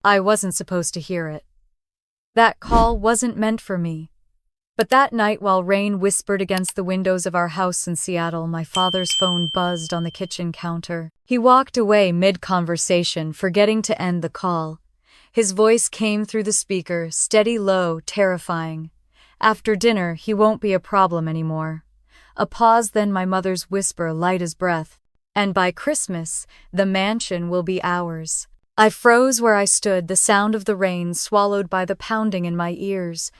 I wasn't supposed to hear it. That call wasn't meant for me. But that night, while rain whispered against the windows of our house in Seattle, my father's phone buzzed on the kitchen counter. He walked away mid-conversation, forgetting to end the call. His voice came through the speaker, steady, low, terrifying. After dinner, he won't be a problem anymore. A pause, then my mother's whisper, light as breath. And by Christmas, the mansion will be ours. I froze where I stood, the sound of the rain swallowed by the pounding in my ears.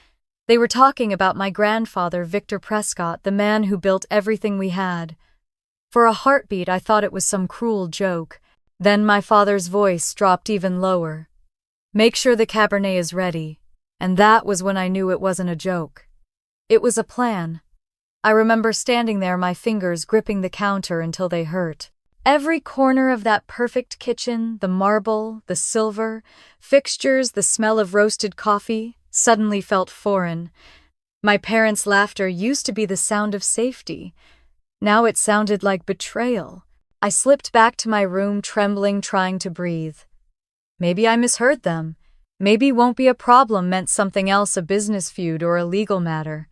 They were talking about my grandfather, Victor Prescott, the man who built everything we had. For a heartbeat, I thought it was some cruel joke. Then my father's voice dropped even lower. Make sure the Cabernet is ready. And that was when I knew it wasn't a joke. It was a plan. I remember standing there, my fingers gripping the counter until they hurt. Every corner of that perfect kitchen, the marble, the silver, fixtures, the smell of roasted coffee, suddenly felt foreign. My parents' laughter used to be the sound of safety. Now it sounded like betrayal. I slipped back to my room, trembling, trying to breathe. Maybe I misheard them. Maybe won't be a problem meant something else, a business feud or a legal matter.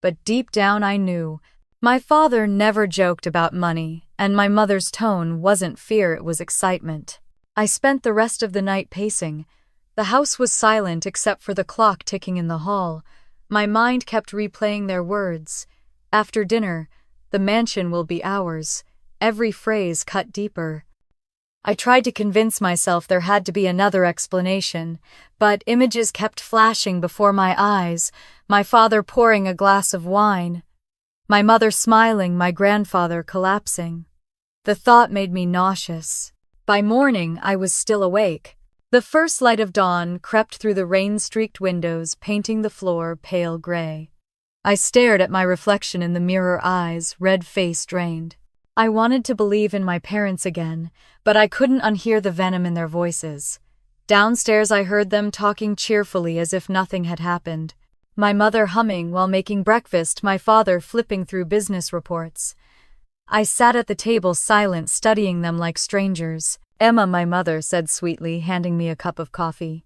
But deep down I knew. My father never joked about money, and my mother's tone wasn't fear, it was excitement. I spent the rest of the night pacing. The house was silent except for the clock ticking in the hall. My mind kept replaying their words. After dinner, the mansion will be ours. Every phrase cut deeper. I tried to convince myself there had to be another explanation, but images kept flashing before my eyes. My father pouring a glass of wine. My mother smiling, my grandfather collapsing. The thought made me nauseous. By morning, I was still awake. The first light of dawn crept through the rain-streaked windows, painting the floor pale gray. I stared at my reflection in the mirror, eyes, red face drained. I wanted to believe in my parents again, but I couldn't unhear the venom in their voices. Downstairs I heard them talking cheerfully as if nothing had happened. My mother humming while making breakfast, my father flipping through business reports. I sat at the table silent, studying them like strangers. Emma, my mother said sweetly, handing me a cup of coffee.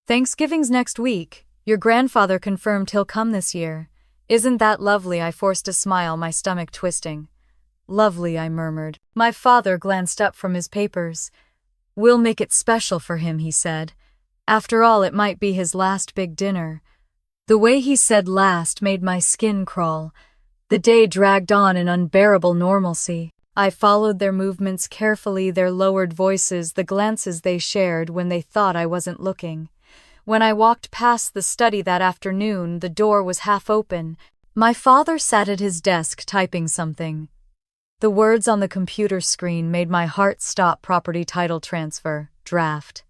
Thanksgiving's next week. Your grandfather confirmed he'll come this year. Isn't that lovely? I forced a smile, my stomach twisting. Lovely, I murmured. My father glanced up from his papers. We'll make it special for him, he said. After all, it might be his last big dinner. The way he said last made my skin crawl. The day dragged on in unbearable normalcy. I followed their movements carefully, their lowered voices, the glances they shared when they thought I wasn't looking. When I walked past the study that afternoon, the door was half open. My father sat at his desk typing something. The words on the computer screen made my heart stop. Property title transfer, draft.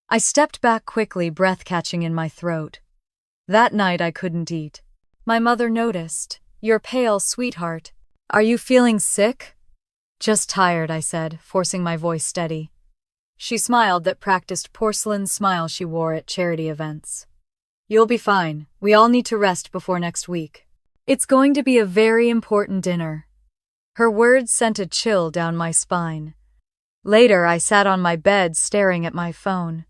I stepped back quickly, breath catching in my throat. That night I couldn't eat. My mother noticed. You're pale, sweetheart. Are you feeling sick? Just tired, I said, forcing my voice steady. She smiled, that practiced porcelain smile she wore at charity events. You'll be fine. We all need to rest before next week. It's going to be a very important dinner. Her words sent a chill down my spine. Later, I sat on my bed staring at my phone.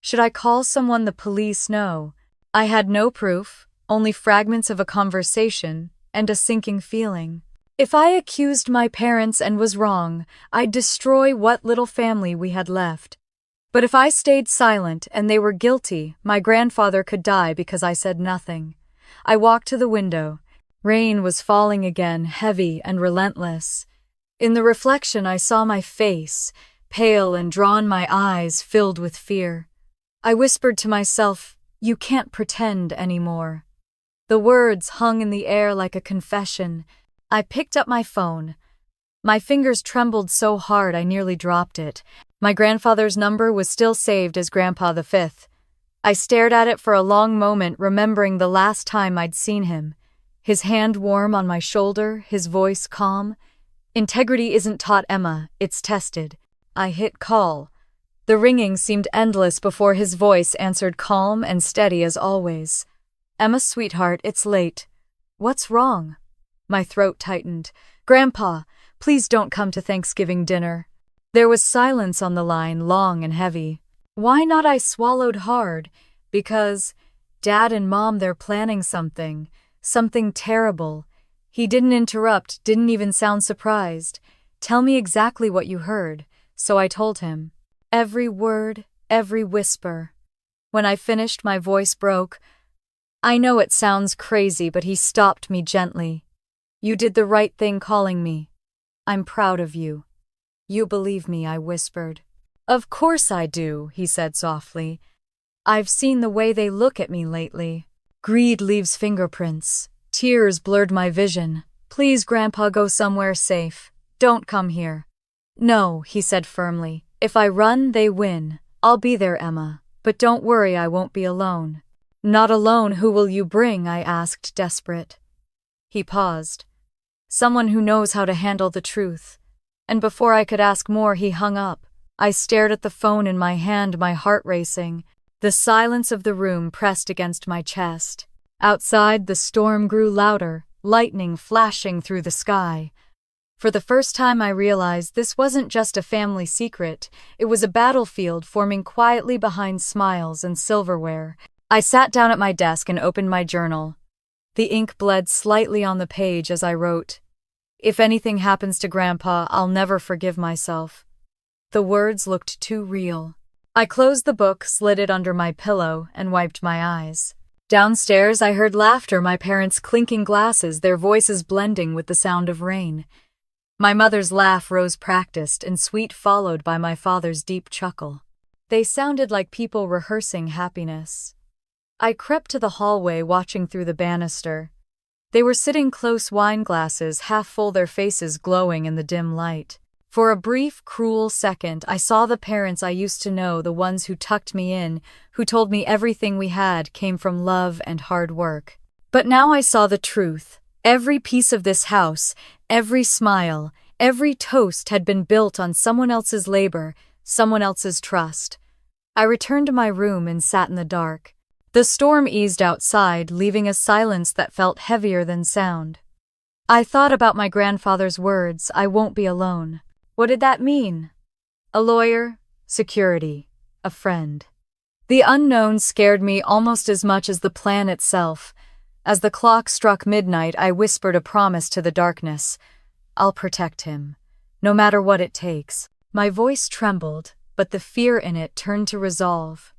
Should I call someone? The police? No. I had no proof, only fragments of a conversation and a sinking feeling. If I accused my parents and was wrong, I'd destroy what little family we had left. But if I stayed silent and they were guilty, my grandfather could die because I said nothing. I walked to the window. Rain was falling again, heavy and relentless. In the reflection, I saw my face, pale and drawn, my eyes filled with fear. I whispered to myself, "You can't pretend anymore." The words hung in the air like a confession. I picked up my phone. My fingers trembled so hard I nearly dropped it. My grandfather's number was still saved as Grandpa V. I stared at it for a long moment, remembering the last time I'd seen him. His hand warm on my shoulder, his voice calm. Integrity isn't taught, Emma, it's tested. I hit call. The ringing seemed endless before his voice answered, calm and steady as always. Emma, sweetheart, it's late. What's wrong? My throat tightened. Grandpa, please don't come to Thanksgiving dinner. There was silence on the line, long and heavy. Why not? I swallowed hard, because Dad and Mom, they're planning something terrible. He didn't interrupt, didn't even sound surprised. Tell me exactly what you heard. So I told him. Every word, every whisper. When I finished, my voice broke. I know it sounds crazy, but he stopped me gently. You did the right thing calling me. I'm proud of you. You believe me, I whispered. Of course I do, he said softly. I've seen the way they look at me lately. Greed leaves fingerprints. Tears blurred my vision. Please, Grandpa, go somewhere safe. Don't come here. No, he said firmly. If I run, they win. I'll be there, Emma. But don't worry, I won't be alone. Not alone, who will you bring? I asked, desperate. He paused. Someone who knows how to handle the truth. And before I could ask more, he hung up. I stared at the phone in my hand, my heart racing. The silence of the room pressed against my chest. Outside, the storm grew louder, lightning flashing through the sky. For the first time, I realized this wasn't just a family secret. It was a battlefield forming quietly behind smiles and silverware. I sat down at my desk and opened my journal. The ink bled slightly on the page as I wrote, "If anything happens to Grandpa, I'll never forgive myself." The words looked too real. I closed the book, slid it under my pillow, and wiped my eyes. Downstairs, I heard laughter, my parents clinking glasses, their voices blending with the sound of rain. My mother's laugh rose practiced and sweet, followed by my father's deep chuckle. They sounded like people rehearsing happiness. I crept to the hallway, watching through the banister. They were sitting close, wine glasses half full, their faces glowing in the dim light. For a brief, cruel second, I saw the parents I used to know, the ones who tucked me in, who told me everything we had came from love and hard work. But now I saw the truth. Every piece of this house, every smile, every toast had been built on someone else's labor, someone else's trust. I returned to my room and sat in the dark. The storm eased outside, leaving a silence that felt heavier than sound. I thought about my grandfather's words, "I won't be alone." What did that mean? A lawyer, security, a friend. The unknown scared me almost as much as the plan itself. As the clock struck midnight, I whispered a promise to the darkness. I'll protect him, no matter what it takes. My voice trembled, but the fear in it turned to resolve.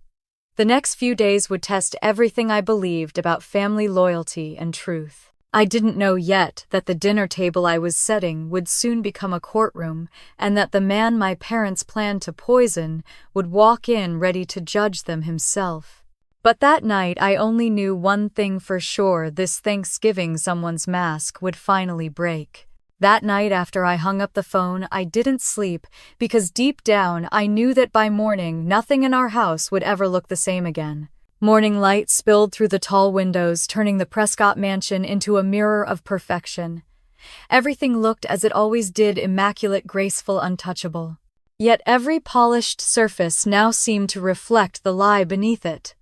The next few days would test everything I believed about family loyalty and truth. I didn't know yet that the dinner table I was setting would soon become a courtroom, and that the man my parents planned to poison would walk in ready to judge them himself. But that night I only knew one thing for sure: this Thanksgiving someone's mask would finally break. That night after I hung up the phone, I didn't sleep, because deep down I knew that by morning nothing in our house would ever look the same again. Morning light spilled through the tall windows, turning the Prescott mansion into a mirror of perfection. Everything looked as it always did, immaculate, graceful, untouchable. Yet every polished surface now seemed to reflect the lie beneath it.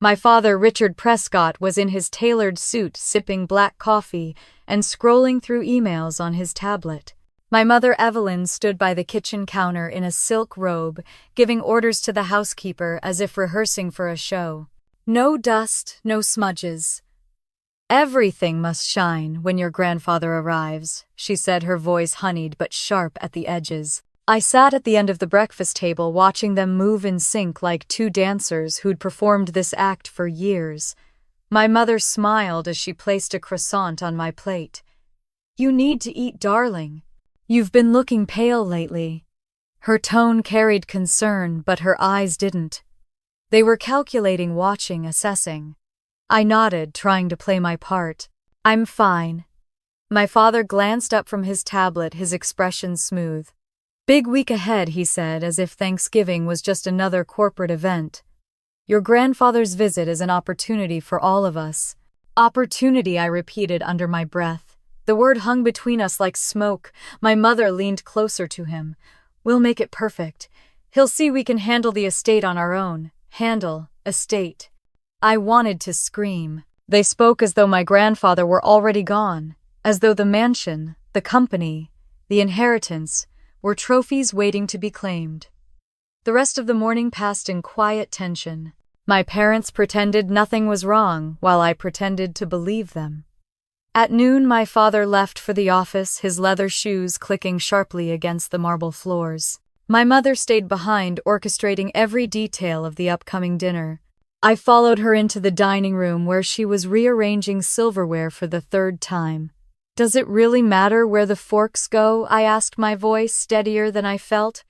My father, Richard Prescott, was in his tailored suit, sipping black coffee and scrolling through emails on his tablet. My mother, Evelyn, stood by the kitchen counter in a silk robe, giving orders to the housekeeper as if rehearsing for a show. No dust, no smudges. "Everything must shine when your grandfather arrives," she said, her voice honeyed but sharp at the edges. I sat at the end of the breakfast table, watching them move in sync like two dancers who'd performed this act for years. My mother smiled as she placed a croissant on my plate. "You need to eat, darling. You've been looking pale lately." Her tone carried concern, but her eyes didn't. They were calculating, watching, assessing. I nodded, trying to play my part. "I'm fine." My father glanced up from his tablet, his expression smooth. "Big week ahead," he said, as if Thanksgiving was just another corporate event. "Your grandfather's visit is an opportunity for all of us." "Opportunity," I repeated under my breath. The word hung between us like smoke. My mother leaned closer to him. "We'll make it perfect. He'll see we can handle the estate on our own." Handle, estate. I wanted to scream. They spoke as though my grandfather were already gone, as though the mansion, the company, the inheritance were trophies waiting to be claimed. The rest of the morning passed in quiet tension. My parents pretended nothing was wrong, while I pretended to believe them. At noon, my father left for the office, his leather shoes clicking sharply against the marble floors. My mother stayed behind, orchestrating every detail of the upcoming dinner. I followed her into the dining room where she was rearranging silverware for the third time. "Does it really matter where the forks go?" I asked, my voice steadier than I felt.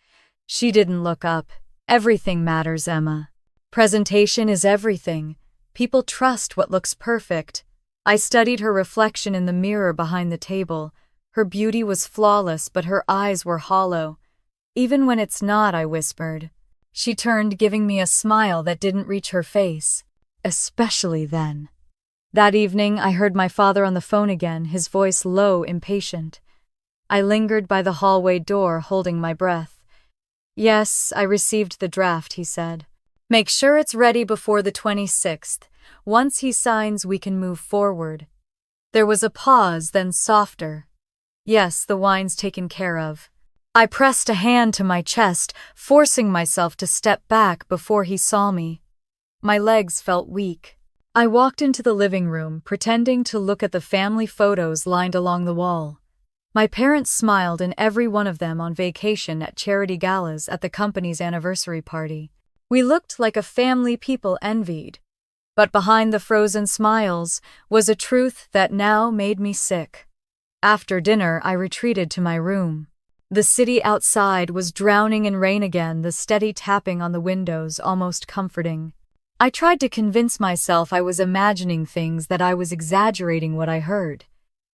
She didn't look up. "Everything matters, Emma. Presentation is everything. People trust what looks perfect." I studied her reflection in the mirror behind the table. Her beauty was flawless, but her eyes were hollow. "Even when it's not," I whispered. She turned, giving me a smile that didn't reach her face. "Especially then." That evening, I heard my father on the phone again, his voice low, impatient. I lingered by the hallway door, holding my breath. "Yes, I received the draft," he said. "Make sure it's ready before the 26th. Once he signs, we can move forward." There was a pause, then softer. "Yes, the wine's taken care of." I pressed a hand to my chest, forcing myself to step back before he saw me. My legs felt weak. I walked into the living room, pretending to look at the family photos lined along the wall. My parents smiled, and every one of them on vacation, at charity galas, at the company's anniversary party. We looked like a family people envied. But behind the frozen smiles was a truth that now made me sick. After dinner, I retreated to my room. The city outside was drowning in rain again, the steady tapping on the windows almost comforting. I tried to convince myself I was imagining things, that I was exaggerating what I heard.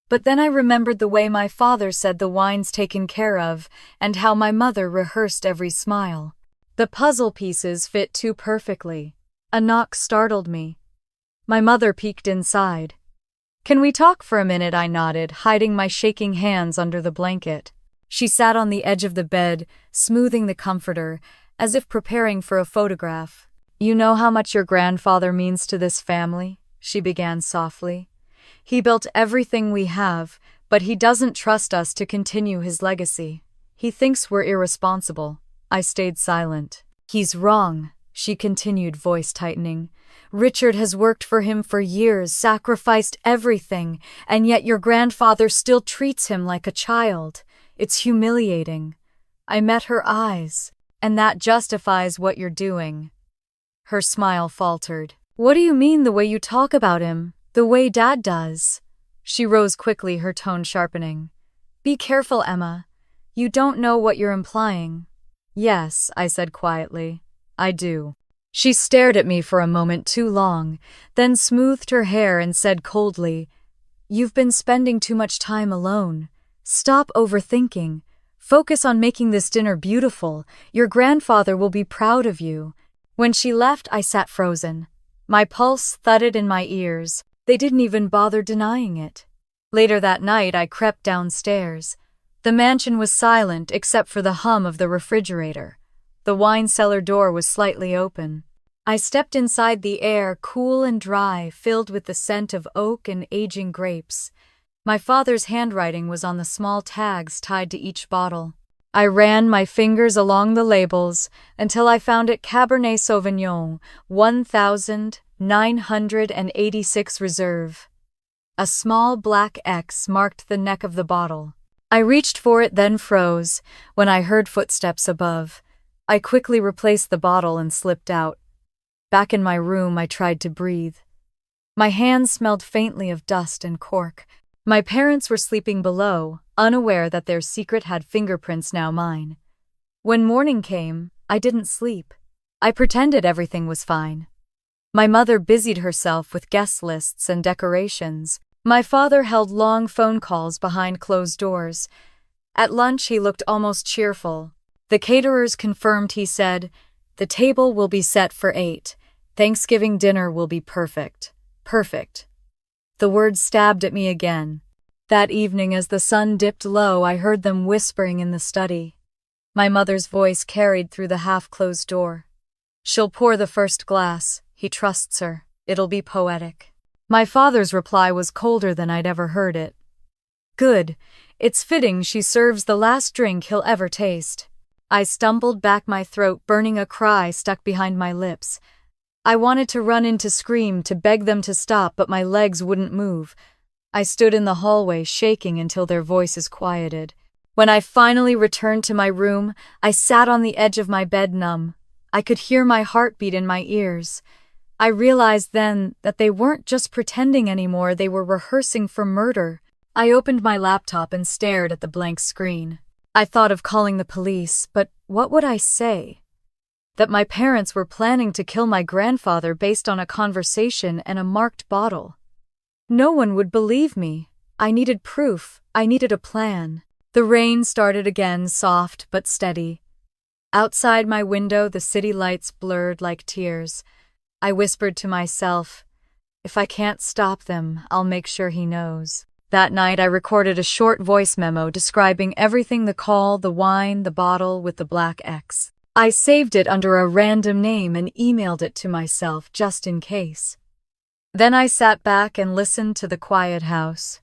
But then I remembered the way my father said the wine's taken care of, and how my mother rehearsed every smile. The puzzle pieces fit too perfectly. A knock startled me. My mother peeked inside. "Can we talk for a minute?" I nodded, hiding my shaking hands under the blanket. She sat on the edge of the bed, smoothing the comforter, as if preparing for a photograph. "You know how much your grandfather means to this family," she began softly. "He built everything we have, but he doesn't trust us to continue his legacy. He thinks we're irresponsible." I stayed silent. "He's wrong," she continued, voice tightening. "Richard has worked for him for years, sacrificed everything, and yet your grandfather still treats him like a child. It's humiliating." I met her eyes. "And that justifies what you're doing." Her smile faltered. "What do you mean, the way you talk about him? The way Dad does?" She rose quickly, her tone sharpening. "Be careful, Emma. You don't know what you're implying." "Yes," I said quietly. "I do." She stared at me for a moment too long, then smoothed her hair and said coldly, "You've been spending too much time alone. Stop overthinking. Focus on making this dinner beautiful. Your grandfather will be proud of you." When she left, I sat frozen. My pulse thudded in my ears. They didn't even bother denying it. Later that night, I crept downstairs. The mansion was silent except for the hum of the refrigerator. The wine cellar door was slightly open. I stepped inside, the air cool and dry, filled with the scent of oak and aging grapes. My father's handwriting was on the small tags tied to each bottle. I ran my fingers along the labels until I found it Cabernet Sauvignon, 1986 Reserve. A small black X marked the neck of the bottle. I reached for it, then froze when I heard footsteps above. I quickly replaced the bottle and slipped out. Back in my room, I tried to breathe. My hands smelled faintly of dust and cork. My parents were sleeping below, unaware that their secret had fingerprints, now mine. When morning came, I didn't sleep. I pretended everything was fine. My mother busied herself with guest lists and decorations. My father held long phone calls behind closed doors. At lunch, he looked almost cheerful. The caterers confirmed, he said, "The table will be set for 8. Thanksgiving dinner will be perfect. Perfect." The words stabbed at me again. That evening, as the sun dipped low, I heard them whispering in the study. My mother's voice carried through the half-closed door. "She'll pour the first glass. He trusts her. It'll be poetic." My father's reply was colder than I'd ever heard it. "Good. It's fitting she serves the last drink he'll ever taste." I stumbled back, my throat burning, a cry stuck behind my lips. I wanted to run in, to scream, to beg them to stop, but my legs wouldn't move. I stood in the hallway, shaking until their voices quieted. When I finally returned to my room, I sat on the edge of my bed, numb. I could hear my heartbeat in my ears. I realized then that they weren't just pretending anymore, they were rehearsing for murder. I opened my laptop and stared at the blank screen. I thought of calling the police, but what would I say? That my parents were planning to kill my grandfather based on a conversation and a marked bottle. No one would believe me. I needed proof. I needed a plan. The rain started again, soft but steady. Outside my window, the city lights blurred like tears. I whispered to myself, if I can't stop them, I'll make sure he knows. That night I recorded a short voice memo describing everything: the call, the wine, the bottle with the black X. I saved it under a random name and emailed it to myself just in case. Then I sat back and listened to the quiet house.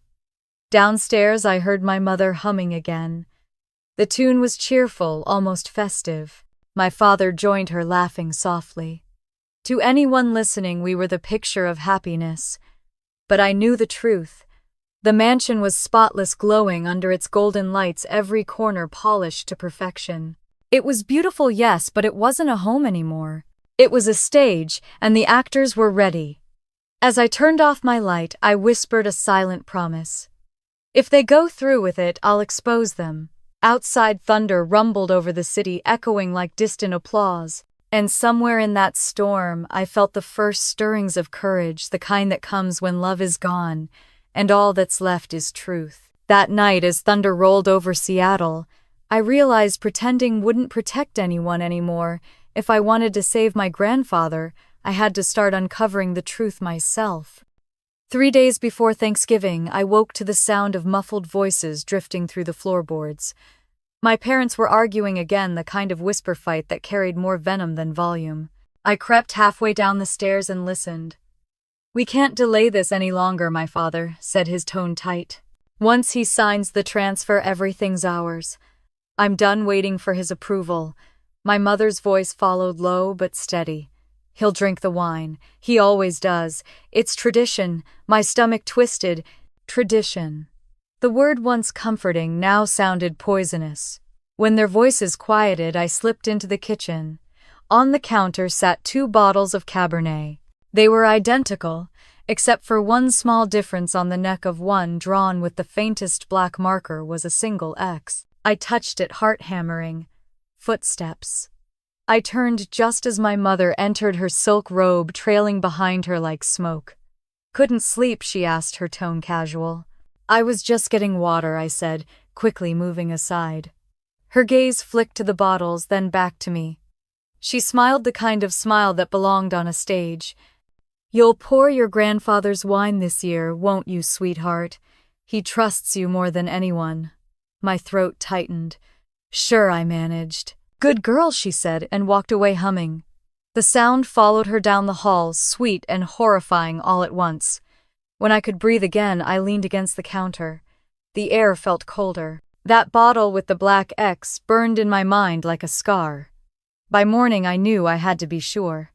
Downstairs I heard my mother humming again. The tune was cheerful, almost festive. My father joined her, laughing softly. To anyone listening, we were the picture of happiness. But I knew the truth. The mansion was spotless, glowing under its golden lights, every corner polished to perfection. It was beautiful, yes, but it wasn't a home anymore. It was a stage, and the actors were ready. As I turned off my light, I whispered a silent promise. If they go through with it, I'll expose them. Outside, thunder rumbled over the city, echoing like distant applause. And somewhere in that storm, I felt the first stirrings of courage, the kind that comes when love is gone, and all that's left is truth. That night, as thunder rolled over Seattle, I realized pretending wouldn't protect anyone anymore. If I wanted to save my grandfather, I had to start uncovering the truth myself. 3 days before Thanksgiving, I woke to the sound of muffled voices drifting through the floorboards. My parents were arguing again, the kind of whisper fight that carried more venom than volume. I crept halfway down the stairs and listened. "We can't delay this any longer," my father said, his tone tight. "Once he signs the transfer, everything's ours. I'm done waiting for his approval." My mother's voice followed, low but steady. "He'll drink the wine. He always does. It's tradition." My stomach twisted. Tradition. The word, once comforting, now sounded poisonous. When their voices quieted, I slipped into the kitchen. On the counter sat 2 bottles of Cabernet. They were identical, except for one small difference: on the neck of one, drawn with the faintest black marker, was a single X. I touched it, heart hammering. Footsteps. I turned just as my mother entered, her silk robe trailing behind her like smoke. "Couldn't sleep?" she asked, her tone casual. "I was just getting water," I said, quickly moving aside. Her gaze flicked to the bottles, then back to me. She smiled, the kind of smile that belonged on a stage. "You'll pour your grandfather's wine this year, won't you, sweetheart? He trusts you more than anyone." My throat tightened. "Sure," I managed. "Good girl," she said, and walked away humming. The sound followed her down the hall, sweet and horrifying all at once. When I could breathe again, I leaned against the counter. The air felt colder. That bottle with the black X burned in my mind like a scar. By morning, I knew I had to be sure.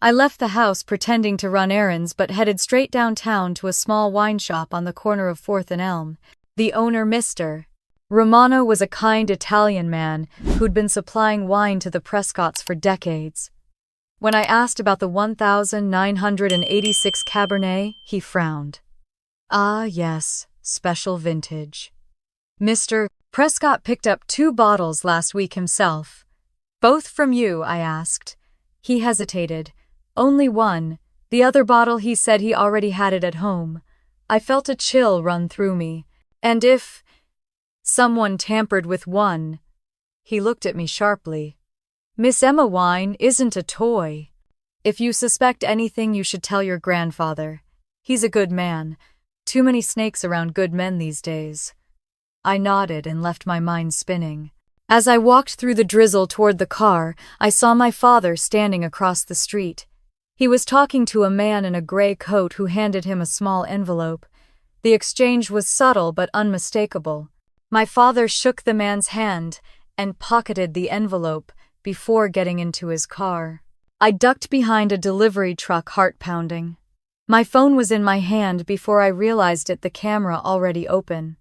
I left the house pretending to run errands, but headed straight downtown to a small wine shop on the corner of 4th and Elm. The owner, Mr. Romano, was a kind Italian man who'd been supplying wine to the Prescotts for decades. When I asked about the 1986 Cabernet, he frowned. "Ah, yes, special vintage. Mr. Prescott picked up 2 bottles last week himself." "Both from you?" I asked. He hesitated. "Only one. The other bottle," he said, he already had it at home. I felt a chill run through me. "And if someone tampered with one?" He looked at me sharply. "Miss Emma, wine isn't a toy. If you suspect anything, you should tell your grandfather. He's a good man. Too many snakes around good men these days." I nodded and left my mind spinning. As I walked through the drizzle toward the car, I saw my father standing across the street. He was talking to a man in a gray coat who handed him a small envelope. The exchange was subtle but unmistakable. My father shook the man's hand, and pocketed the envelope before getting into his car. I ducked behind a delivery truck, heart pounding. My phone was in my hand before I realized it, the camera already open.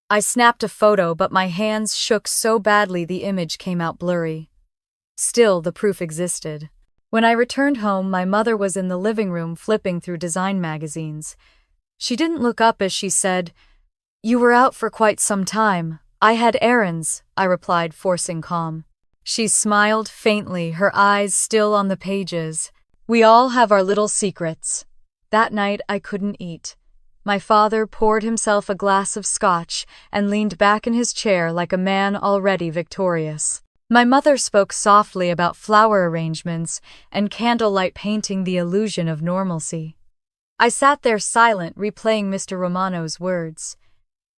I snapped a photo, but my hands shook so badly the image came out blurry. Still, the proof existed. When I returned home, my mother was in the living room flipping through design magazines. She didn't look up as she said, "You were out for quite some time." "I had errands," I replied, forcing calm. She smiled faintly, her eyes still on the pages. "We all have our little secrets." That night I couldn't eat. My father poured himself a glass of scotch and leaned back in his chair like a man already victorious. My mother spoke softly about flower arrangements and candlelight painting, the illusion of normalcy. I sat there silent, replaying Mr. Romano's words.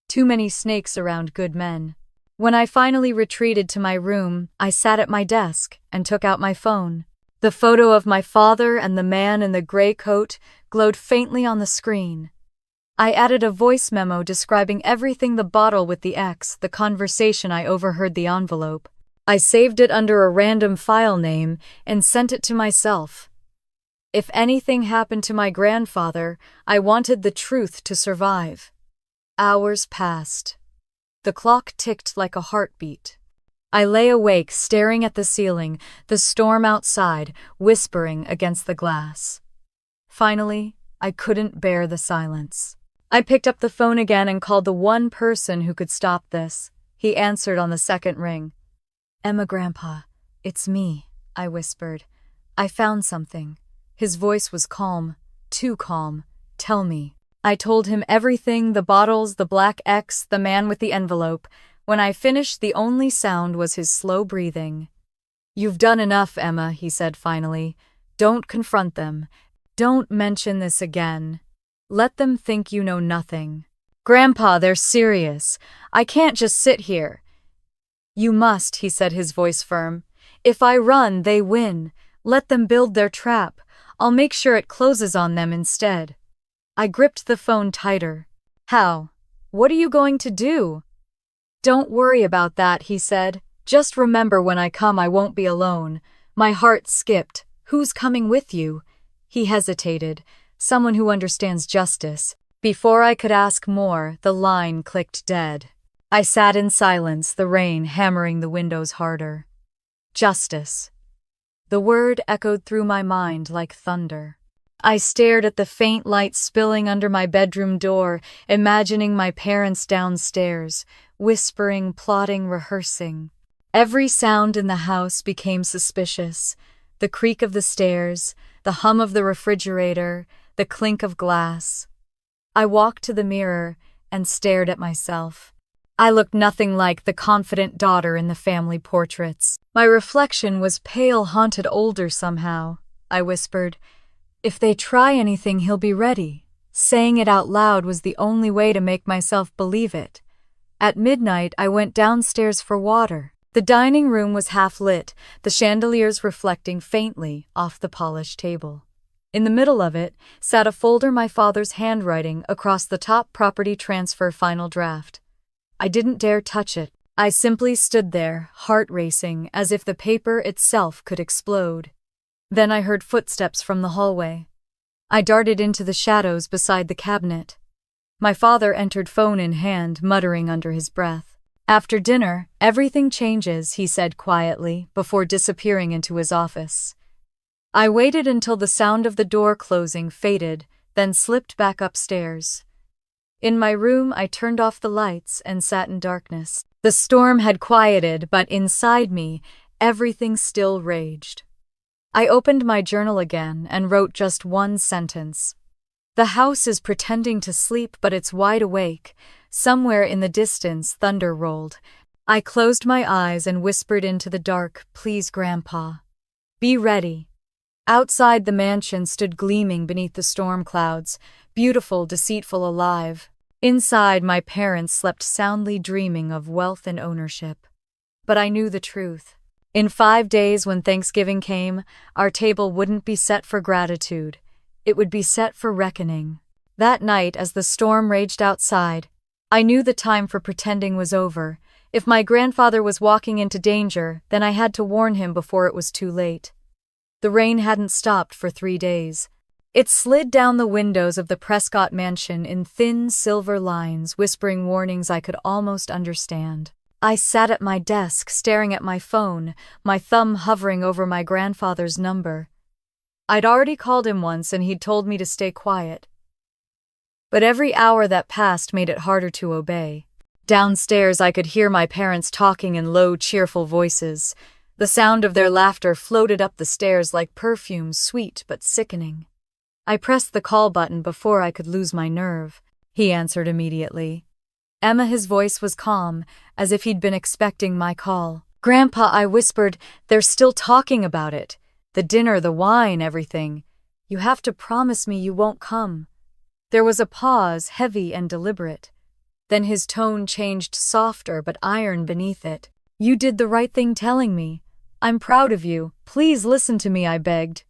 Too many snakes around good men. When I finally retreated to my room, I sat at my desk and took out my phone. The photo of my father and the man in the gray coat glowed faintly on the screen. I added a voice memo describing everything: the bottle with the X, the conversation I overheard, the envelope. I saved it under a random file name and sent it to myself. If anything happened to my grandfather, I wanted the truth to survive. Hours passed. The clock ticked like a heartbeat. I lay awake, staring at the ceiling, the storm outside, whispering against the glass. Finally, I couldn't bear the silence. I picked up the phone again and called the one person who could stop this. He answered on the second ring. "Emma, Grandpa, it's me," I whispered. "I found something." His voice was calm, too calm. "Tell me." I told him everything: the bottles, the black X, the man with the envelope. When I finished, the only sound was his slow breathing. "You've done enough, Emma," he said finally. "Don't confront them. Don't mention this again. Let them think you know nothing." "Grandpa, they're serious. I can't just sit here." "You must," he said, his voice firm. "If I run, they win. Let them build their trap. I'll make sure it closes on them instead." I gripped the phone tighter. "How? What are you going to do?" "Don't worry about that," he said. "Just remember, when I come, I won't be alone." My heart skipped. "Who's coming with you?" He hesitated. "Someone who understands justice." Before I could ask more, the line clicked dead. I sat in silence, the rain hammering the windows harder. Justice. The word echoed through my mind like thunder. I stared at the faint light spilling under my bedroom door, imagining my parents downstairs, whispering, plotting, rehearsing. Every sound in the house became suspicious: the creak of the stairs, the hum of the refrigerator, the clink of glass. I walked to the mirror and stared at myself. I looked nothing like the confident daughter in the family portraits. My reflection was pale, haunted, older somehow. I whispered, "If they try anything, he'll be ready." Saying it out loud was the only way to make myself believe it. At midnight, I went downstairs for water. The dining room was half lit, the chandeliers reflecting faintly off the polished table. In the middle of it sat a folder, my father's handwriting across the top: property transfer final draft. I didn't dare touch it. I simply stood there, heart racing, as if the paper itself could explode. Then I heard footsteps from the hallway. I darted into the shadows beside the cabinet. My father entered, phone in hand, muttering under his breath. "After dinner, everything changes," he said quietly, before disappearing into his office. I waited until the sound of the door closing faded, then slipped back upstairs. In my room, I turned off the lights and sat in darkness. The storm had quieted, but inside me, everything still raged. I opened my journal again and wrote just one sentence. "The house is pretending to sleep, but it's wide awake." Somewhere in the distance, thunder rolled. I closed my eyes and whispered into the dark, "Please, Grandpa, be ready." Outside, the mansion stood gleaming beneath the storm clouds, beautiful, deceitful, alive. Inside, my parents slept soundly, dreaming of wealth and ownership. But I knew the truth. In 5 days, when Thanksgiving came, our table wouldn't be set for gratitude. It would be set for reckoning. That night, as the storm raged outside, I knew the time for pretending was over. If my grandfather was walking into danger, then I had to warn him before it was too late. The rain hadn't stopped for 3 days. It slid down the windows of the Prescott mansion in thin silver lines, whispering warnings I could almost understand. I sat at my desk, staring at my phone, my thumb hovering over my grandfather's number. I'd already called him once and he'd told me to stay quiet. But every hour that passed made it harder to obey. Downstairs, I could hear my parents talking in low, cheerful voices. The sound of their laughter floated up the stairs like perfume, sweet but sickening. I pressed the call button before I could lose my nerve. He answered immediately. Emma, his voice was calm, as if he'd been expecting my call. "Grandpa," I whispered, "they're still talking about it. The dinner, the wine, everything. You have to promise me you won't come." There was a pause, heavy and deliberate. Then his tone changed, softer but iron beneath it. "You did the right thing telling me. I'm proud of you. Please listen to me," I begged.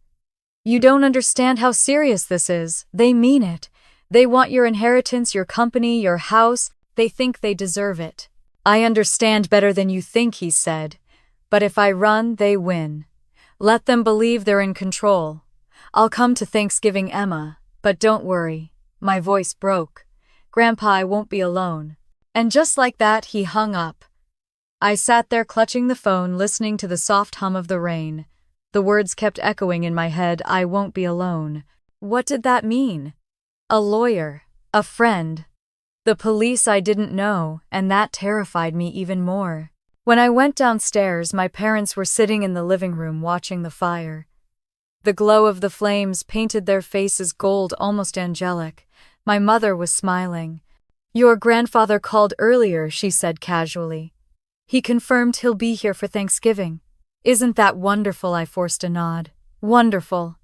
"You don't understand how serious this is. They mean it. They want your inheritance, your company, your house. They think they deserve it." "I understand better than you think," he said. "But if I run, they win. Let them believe they're in control. I'll come to Thanksgiving, Emma. But don't worry." My voice broke. "Grandpa, I won't be alone." And just like that, he hung up. I sat there clutching the phone, listening to the soft hum of the rain. The words kept echoing in my head, "I won't be alone." What did that mean? A lawyer, a friend, the police I didn't know, and that terrified me even more. When I went downstairs, my parents were sitting in the living room watching the fire. The glow of the flames painted their faces gold, almost angelic. My mother was smiling. "Your grandfather called earlier," she said casually. "He confirmed he'll be here for Thanksgiving." "Isn't that wonderful?" I forced a nod. "Wonderful."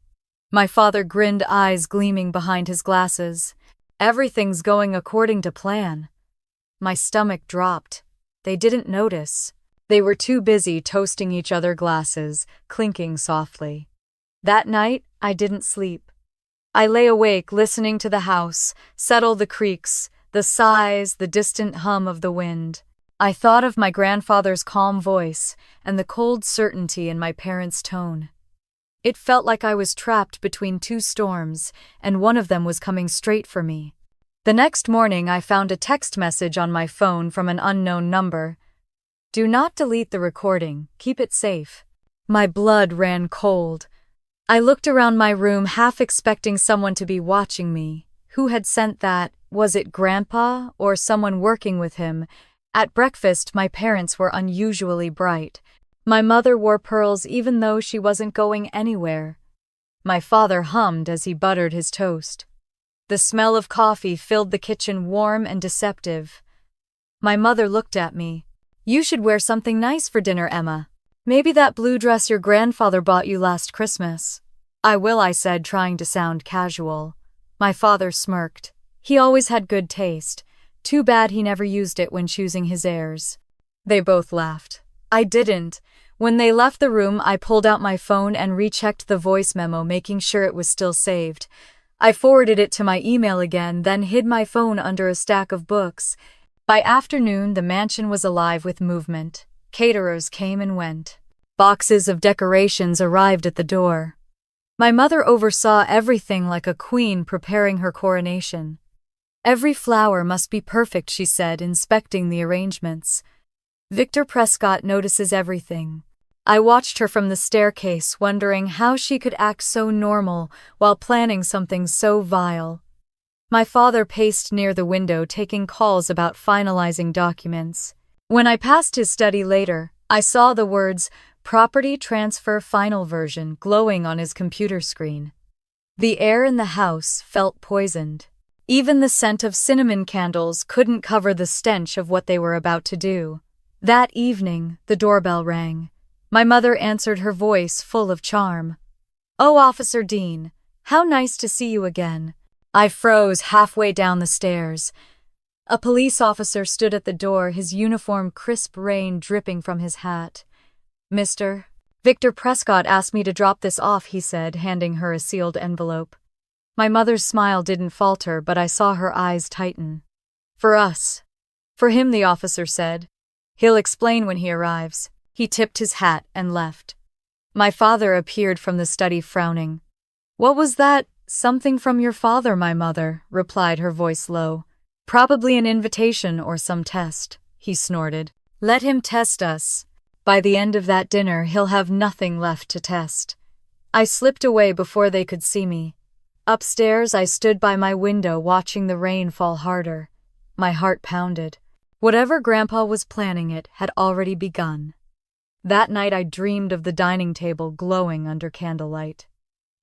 My father grinned, eyes gleaming behind his glasses. "Everything's going according to plan." My stomach dropped. They didn't notice. They were too busy toasting each other glasses, clinking softly. That night, I didn't sleep. I lay awake, listening to the house, settle the creaks, the sighs, the distant hum of the wind. I thought of my grandfather's calm voice and the cold certainty in my parents' tone. It felt like I was trapped between two storms, and one of them was coming straight for me. The next morning, I found a text message on my phone from an unknown number. "Do not delete the recording. Keep it safe." My blood ran cold. I looked around my room, half expecting someone to be watching me. Who had sent that? Was it Grandpa or someone working with him? At breakfast, my parents were unusually bright. My mother wore pearls even though she wasn't going anywhere. My father hummed as he buttered his toast. The smell of coffee filled the kitchen, warm and deceptive. My mother looked at me. "You should wear something nice for dinner, Emma. Maybe that blue dress your grandfather bought you last Christmas." "I will," I said, trying to sound casual. My father smirked. He always had good taste. Too bad he never used it when choosing his heirs. They both laughed. I didn't. When they left the room, I pulled out my phone and rechecked the voice memo, making sure it was still saved. I forwarded it to my email again, then hid my phone under a stack of books. By afternoon, the mansion was alive with movement. Caterers came and went. Boxes of decorations arrived at the door. My mother oversaw everything like a queen preparing her coronation. "Every flower must be perfect," she said, inspecting the arrangements. "Victor Prescott notices everything." I watched her from the staircase, wondering how she could act so normal while planning something so vile. My father paced near the window, taking calls about finalizing documents. When I passed his study later, I saw the words, "Property Transfer Final Version," glowing on his computer screen. The air in the house felt poisoned. Even the scent of cinnamon candles couldn't cover the stench of what they were about to do. That evening, the doorbell rang. My mother answered, her voice full of charm. "Oh, Officer Dean, how nice to see you again." I froze halfway down the stairs. A police officer stood at the door, his uniform crisp rain dripping from his hat. "Mr. Victor Prescott asked me to drop this off," he said, handing her a sealed envelope. My mother's smile didn't falter, but I saw her eyes tighten. "For us." "For him," the officer said. He'll explain when he arrives." He tipped his hat and left. My father appeared from the study frowning. "What was that?" "Something from your father, my mother," replied her voice low. "Probably an invitation or some test," he snorted. "Let him test us. By the end of that dinner, he'll have nothing left to test." I slipped away before they could see me. Upstairs, I stood by my window watching the rain fall harder. My heart pounded. Whatever Grandpa was planning it had already begun. That night I dreamed of the dining table glowing under candlelight.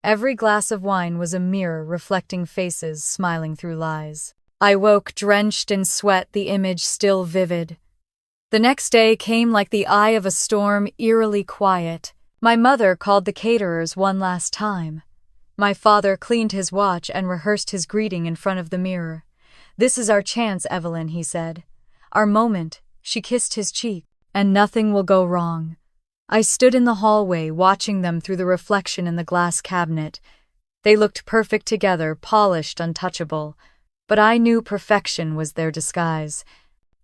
Every glass of wine was a mirror reflecting faces smiling through lies. I woke drenched in sweat, the image still vivid. The next day came like the eye of a storm, eerily quiet. My mother called the caterers one last time. My father cleaned his watch and rehearsed his greeting in front of the mirror. "This is our chance, Evelyn," he said. "Our moment." She kissed his cheek. "And nothing will go wrong." I stood in the hallway, watching them through the reflection in the glass cabinet. They looked perfect together, polished, untouchable. But I knew perfection was their disguise.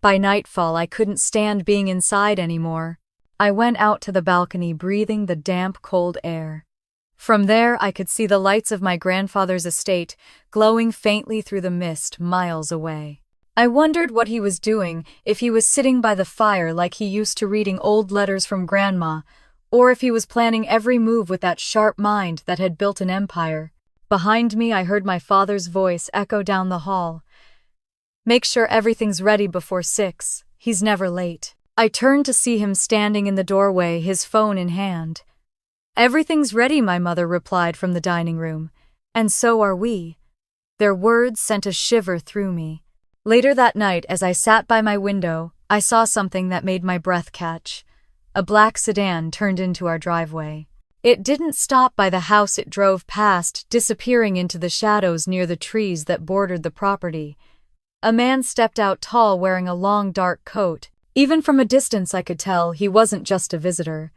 By nightfall, I couldn't stand being inside anymore. I went out to the balcony, breathing the damp, cold air. From there, I could see the lights of my grandfather's estate, glowing faintly through the mist miles away. I wondered what he was doing, if he was sitting by the fire like he used to reading old letters from Grandma, or if he was planning every move with that sharp mind that had built an empire. Behind me, I heard my father's voice echo down the hall. "Make sure everything's ready before 6. He's never late." I turned to see him standing in the doorway, his phone in hand. "Everything's ready," my mother replied from the dining room. "And so are we." Their words sent a shiver through me. Later that night, as I sat by my window, I saw something that made my breath catch. A black sedan turned into our driveway. It didn't stop by the house it drove past, disappearing into the shadows near the trees that bordered the property. A man stepped out tall, wearing a long dark coat. Even from a distance I could tell he wasn't just a visitor.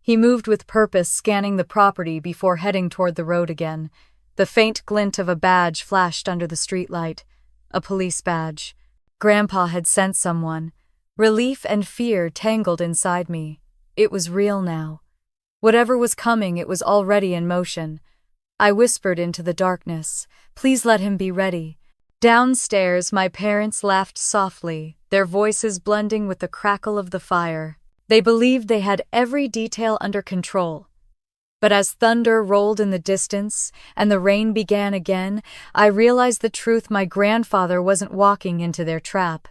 He moved with purpose, scanning the property before heading toward the road again. The faint glint of a badge flashed under the streetlight. A police badge. Grandpa had sent someone. Relief and fear tangled inside me. It was real now. Whatever was coming, it was already in motion. I whispered into the darkness, "Please let him be ready." Downstairs, my parents laughed softly, their voices blending with the crackle of the fire. They believed they had every detail under control. But as thunder rolled in the distance and the rain began again, I realized the truth: my grandfather wasn't walking into their trap.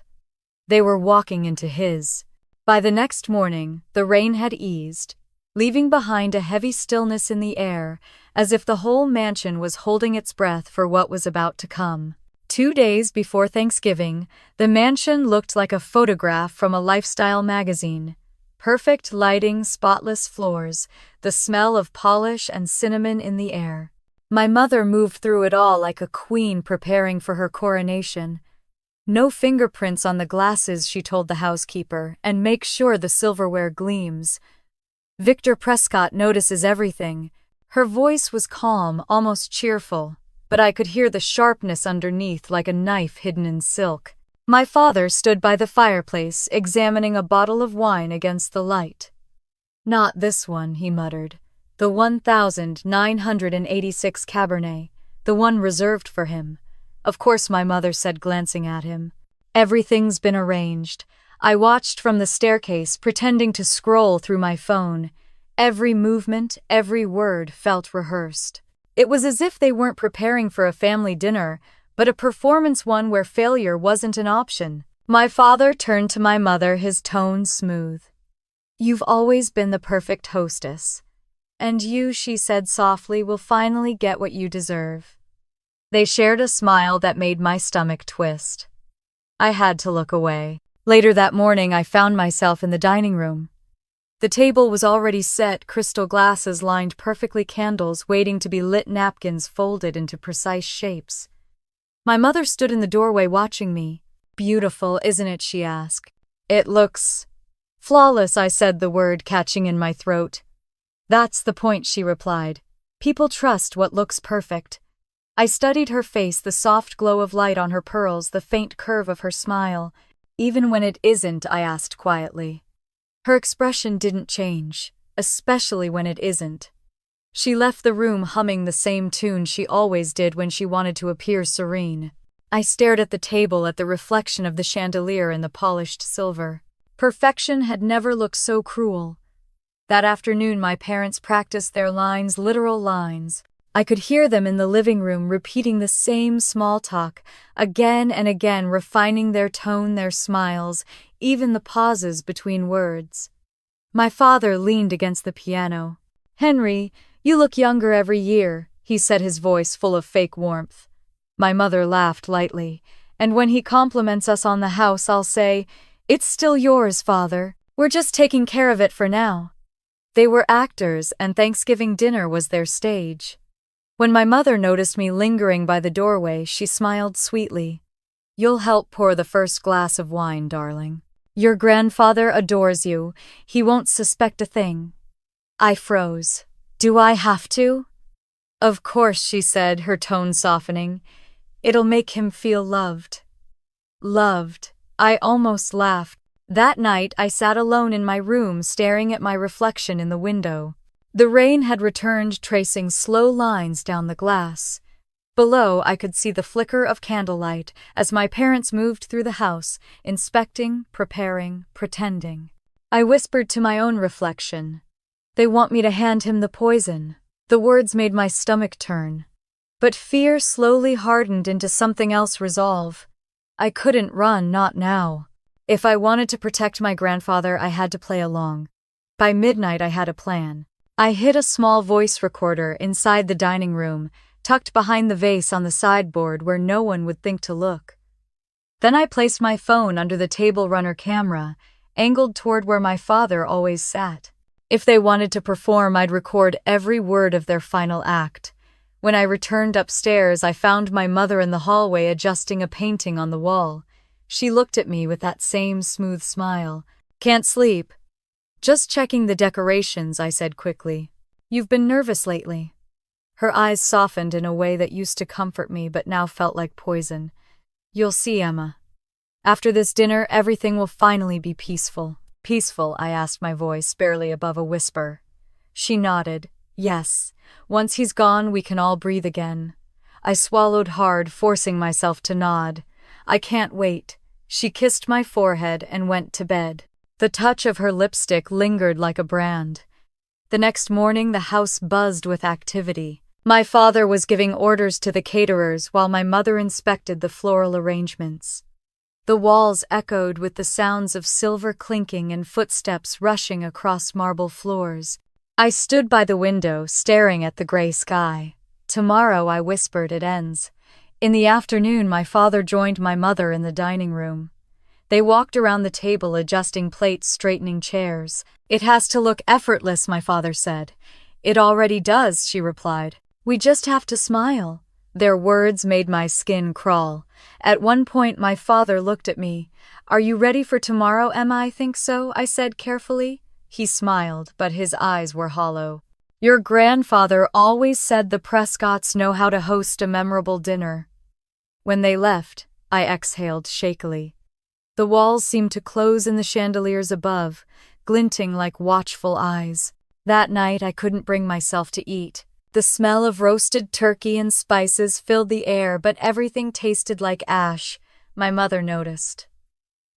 They were walking into his. By the next morning, the rain had eased, leaving behind a heavy stillness in the air, as if the whole mansion was holding its breath for what was about to come. 2 days before Thanksgiving, the mansion looked like a photograph from a lifestyle magazine. Perfect lighting, spotless floors, the smell of polish and cinnamon in the air. My mother moved through it all like a queen preparing for her coronation. "No fingerprints on the glasses," she told the housekeeper, "and make sure the silverware gleams. Victor Prescott notices everything." Her voice was calm, almost cheerful, but I could hear the sharpness underneath like a knife hidden in silk. My father stood by the fireplace, examining a bottle of wine against the light. "Not this one," he muttered. "The 1986 Cabernet, the one reserved for him." "Of course," my mother said, glancing at him. "Everything's been arranged." I watched from the staircase, pretending to scroll through my phone. Every movement, every word felt rehearsed. It was as if they weren't preparing for a family dinner, but a performance, one where failure wasn't an option. My father turned to my mother, his tone smooth. "You've always been the perfect hostess. And you," she said softly, "will finally get what you deserve." They shared a smile that made my stomach twist. I had to look away. Later that morning, I found myself in the dining room. The table was already set, crystal glasses lined perfectly, candles waiting to be lit, napkins folded into precise shapes. My mother stood in the doorway watching me. "Beautiful, isn't it?" she asked. "It looks flawless," I said, the word catching in my throat. "That's the point," she replied. "People trust what looks perfect." I studied her face, the soft glow of light on her pearls, the faint curve of her smile. even when it isn't?" I asked quietly. Her expression didn't change, especially when it isn't. She left the room humming the same tune she always did when she wanted to appear serene. I stared at the table, at the reflection of the chandelier in the polished silver. Perfection had never looked so cruel. That afternoon my parents practiced their lines, literal lines. I could hear them in the living room repeating the same small talk, again and again, refining their tone, their smiles, even the pauses between words. My father leaned against the piano. "Henry, you look younger every year," he said, his voice full of fake warmth. My mother laughed lightly, "And when he compliments us on the house, I'll say, 'It's still yours, Father. We're just taking care of it for now.'" They were actors, and Thanksgiving dinner was their stage. When my mother noticed me lingering by the doorway, she smiled sweetly. "You'll help pour the first glass of wine, darling. Your grandfather adores you. He won't suspect a thing." I froze. "Do I have to?" "Of course," she said, her tone softening. "It'll make him feel loved." Loved. I almost laughed. That night I sat alone in my room, staring at my reflection in the window. The rain had returned, tracing slow lines down the glass. Below, I could see the flicker of candlelight as my parents moved through the house, inspecting, preparing, pretending. I whispered to my own reflection, "They want me to hand him the poison." The words made my stomach turn. But fear slowly hardened into something else, resolve. I couldn't run, not now. If I wanted to protect my grandfather, I had to play along. By midnight, I had a plan. I hid a small voice recorder inside the dining room, tucked behind the vase on the sideboard where no one would think to look. Then I placed my phone under the table runner camera, angled toward where my father always sat. If they wanted to perform, I'd record every word of their final act. When I returned upstairs, I found my mother in the hallway adjusting a painting on the wall. She looked at me with that same smooth smile. "Can't sleep?" "Just checking the decorations," I said quickly. "You've been nervous lately." Her eyes softened in a way that used to comfort me but now felt like poison. "You'll see, Emma. After this dinner, everything will finally be peaceful." "Peaceful?" I asked, my voice barely above a whisper. She nodded. "Yes. Once he's gone, we can all breathe again." I swallowed hard, forcing myself to nod. "I can't wait." She kissed my forehead and went to bed. The touch of her lipstick lingered like a brand. The next morning, the house buzzed with activity. My father was giving orders to the caterers while my mother inspected the floral arrangements. The walls echoed with the sounds of silver clinking and footsteps rushing across marble floors. I stood by the window, staring at the gray sky. "Tomorrow," I whispered, "it ends." In the afternoon, my father joined my mother in the dining room. They walked around the table, adjusting plates, straightening chairs. "It has to look effortless," my father said. "It already does," she replied. "We just have to smile." Their words made my skin crawl. At one point, my father looked at me. "Are you ready for tomorrow, Emma?" "I think so," I said carefully. He smiled, but his eyes were hollow. "Your grandfather always said the Prescotts know how to host a memorable dinner." When they left, I exhaled shakily. The walls seemed to close in the chandeliers above, glinting like watchful eyes. That night, I couldn't bring myself to eat. The smell of roasted turkey and spices filled the air, but everything tasted like ash. My mother noticed.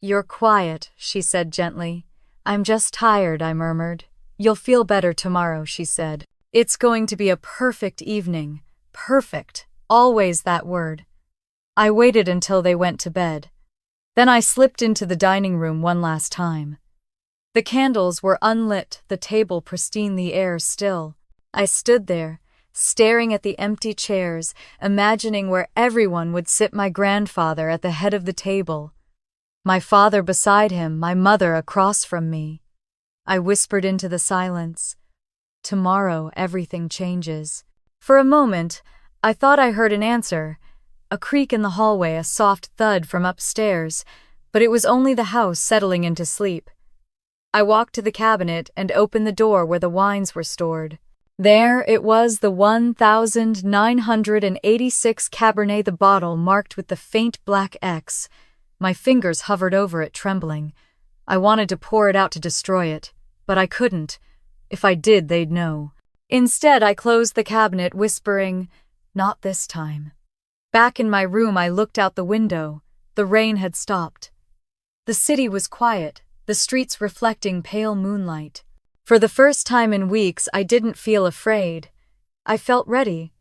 "You're quiet," she said gently. "I'm just tired," I murmured. "You'll feel better tomorrow," she said. "It's going to be a perfect evening." Perfect. Always that word. I waited until they went to bed. Then I slipped into the dining room one last time. The candles were unlit, the table pristine, the air still. I stood there, staring at the empty chairs, imagining where everyone would sit. My grandfather at the head of the table, my father beside him, my mother across from me. I whispered into the silence, "Tomorrow everything changes." For a moment, I thought I heard an answer. A creak in the hallway, a soft thud from upstairs, but it was only the house settling into sleep. I walked to the cabinet and opened the door where the wines were stored. There it was, the 1986 Cabernet, the bottle marked with the faint black X. My fingers hovered over it, trembling. I wanted to pour it out to destroy it, but I couldn't. If I did, they'd know. Instead, I closed the cabinet, whispering, "Not this time." Back in my room, I looked out the window. The rain had stopped. The city was quiet, the streets reflecting pale moonlight. For the first time in weeks, I didn't feel afraid. I felt ready.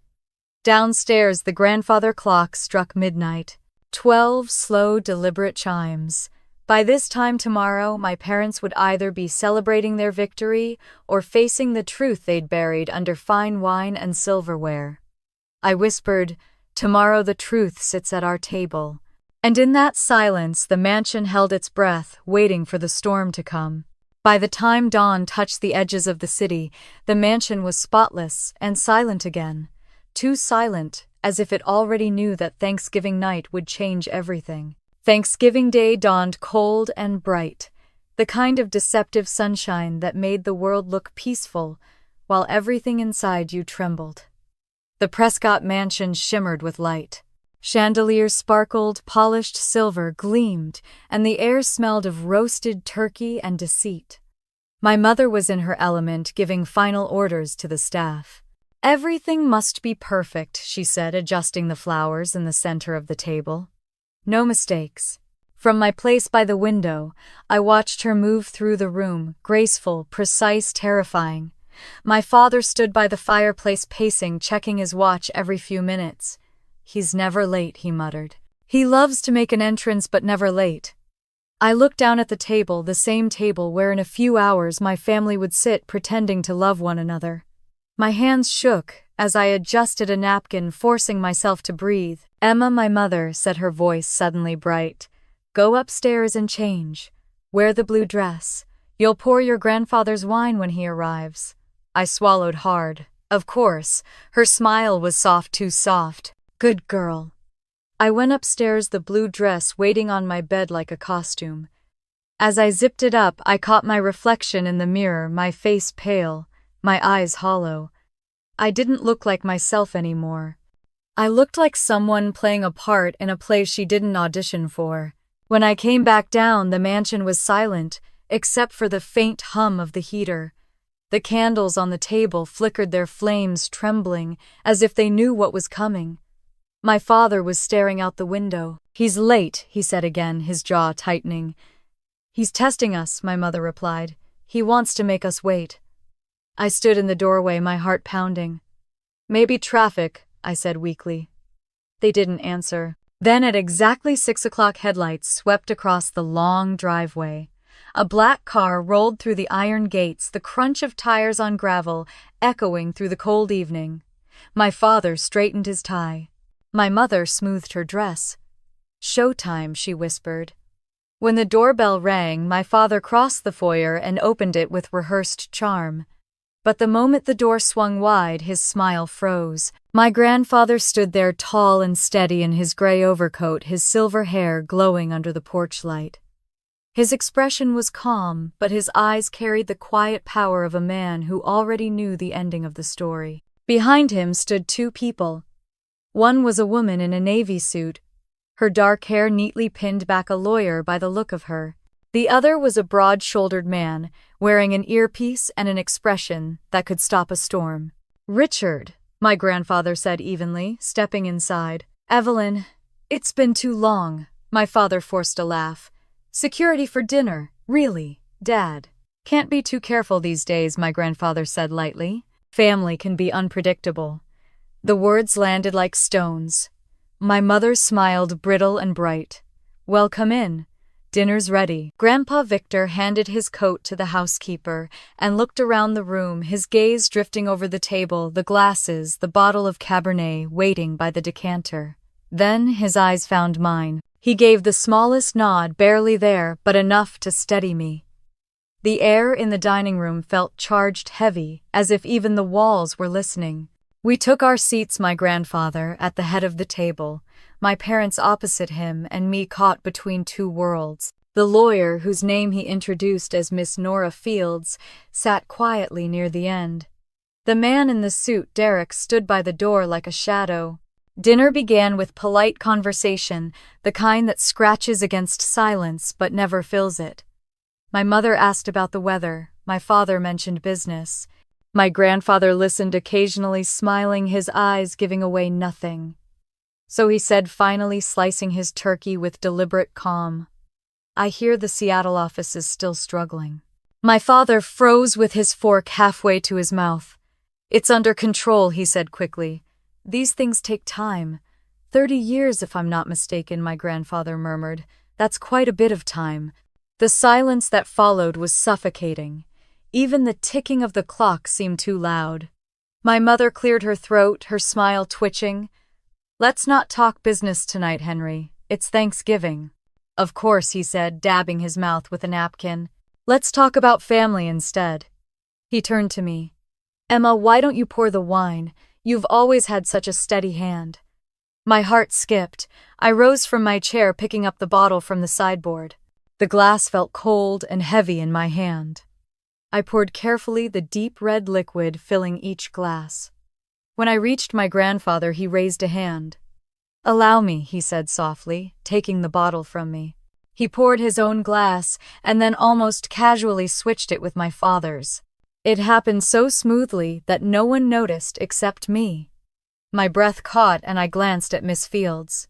Downstairs, the grandfather clock struck midnight. 12 slow, deliberate chimes. By this time tomorrow, my parents would either be celebrating their victory or facing the truth they'd buried under fine wine and silverware. I whispered, "Tomorrow the truth sits at our table." And in that silence, the mansion held its breath, waiting for the storm to come. By the time dawn touched the edges of the city, the mansion was spotless and silent again. Too silent, as if it already knew that Thanksgiving night would change everything. Thanksgiving Day dawned cold and bright, the kind of deceptive sunshine that made the world look peaceful, while everything inside you trembled. The Prescott mansion shimmered with light. Chandeliers sparkled, polished silver gleamed, and the air smelled of roasted turkey and deceit. My mother was in her element, giving final orders to the staff. "Everything must be perfect," she said, adjusting the flowers in the center of the table. "No mistakes." From my place by the window, I watched her move through the room, graceful, precise, terrifying. My father stood by the fireplace pacing, checking his watch every few minutes. "He's never late," he muttered. "He loves to make an entrance but never late." I looked down at the table, the same table where in a few hours my family would sit pretending to love one another. My hands shook as I adjusted a napkin, forcing myself to breathe. "Emma," my mother said, her voice suddenly bright, "go upstairs and change. Wear the blue dress. You'll pour your grandfather's wine when he arrives." I swallowed hard. Of course, her smile was soft, too soft. Good girl. I went upstairs, the blue dress waiting on my bed like a costume. As I zipped it up, I caught my reflection in the mirror, my face pale, my eyes hollow. I didn't look like myself anymore. I looked like someone playing a part in a play she didn't audition for. When I came back down, the mansion was silent, except for the faint hum of the heater. The candles on the table flickered, their flames trembling, as if they knew what was coming. My father was staring out the window. "He's late," he said again, his jaw tightening. "He's testing us," my mother replied. "He wants to make us wait." I stood in the doorway, my heart pounding. "Maybe traffic," I said weakly. They didn't answer. Then at exactly 6 o'clock, headlights swept across the long driveway. A black car rolled through the iron gates, the crunch of tires on gravel echoing through the cold evening. My father straightened his tie. My mother smoothed her dress. "Showtime," she whispered. When the doorbell rang, my father crossed the foyer and opened it with rehearsed charm. But the moment the door swung wide, his smile froze. My grandfather stood there, tall and steady in his gray overcoat, his silver hair glowing under the porch light. His expression was calm, but his eyes carried the quiet power of a man who already knew the ending of the story. Behind him stood two people. One was a woman in a navy suit, her dark hair neatly pinned back, a lawyer by the look of her. The other was a broad-shouldered man, wearing an earpiece and an expression that could stop a storm. "Richard," my grandfather said evenly, stepping inside. "Evelyn, it's been too long." My father forced a laugh. "Security for dinner, really, Dad?" "Can't be too careful these days," my grandfather said lightly. "Family can be unpredictable." The words landed like stones. My mother smiled, brittle and bright. "Well, come in. Dinner's ready." Grandpa Victor handed his coat to the housekeeper and looked around the room, his gaze drifting over the table, the glasses, the bottle of Cabernet waiting by the decanter. Then his eyes found mine. He gave the smallest nod, barely there, but enough to steady me. The air in the dining room felt charged, heavy, as if even the walls were listening. We took our seats, my grandfather at the head of the table, my parents opposite him, and me caught between two worlds. The lawyer, whose name he introduced as Miss Nora Fields, sat quietly near the end. The man in the suit, Derek, stood by the door like a shadow. Dinner began with polite conversation, the kind that scratches against silence but never fills it. My mother asked about the weather, my father mentioned business. My grandfather listened occasionally, smiling, his eyes giving away nothing. So he said, finally slicing his turkey with deliberate calm, "I hear the Seattle office is still struggling." My father froze with his fork halfway to his mouth. "It's under control," he said quickly. "These things take time. 30 years, if I'm not mistaken," my grandfather murmured. "That's quite a bit of time." The silence that followed was suffocating. Even the ticking of the clock seemed too loud. My mother cleared her throat, her smile twitching. "Let's not talk business tonight, Henry. It's Thanksgiving." "Of course," he said, dabbing his mouth with a napkin. "Let's talk about family instead." He turned to me. "Emma, why don't you pour the wine? You've always had such a steady hand." My heart skipped. I rose from my chair, picking up the bottle from the sideboard. The glass felt cold and heavy in my hand. I poured carefully, the deep red liquid filling each glass. When I reached my grandfather, he raised a hand. "Allow me," he said softly, taking the bottle from me. He poured his own glass and then almost casually switched it with my father's. It happened so smoothly that no one noticed except me. My breath caught and I glanced at Miss Fields.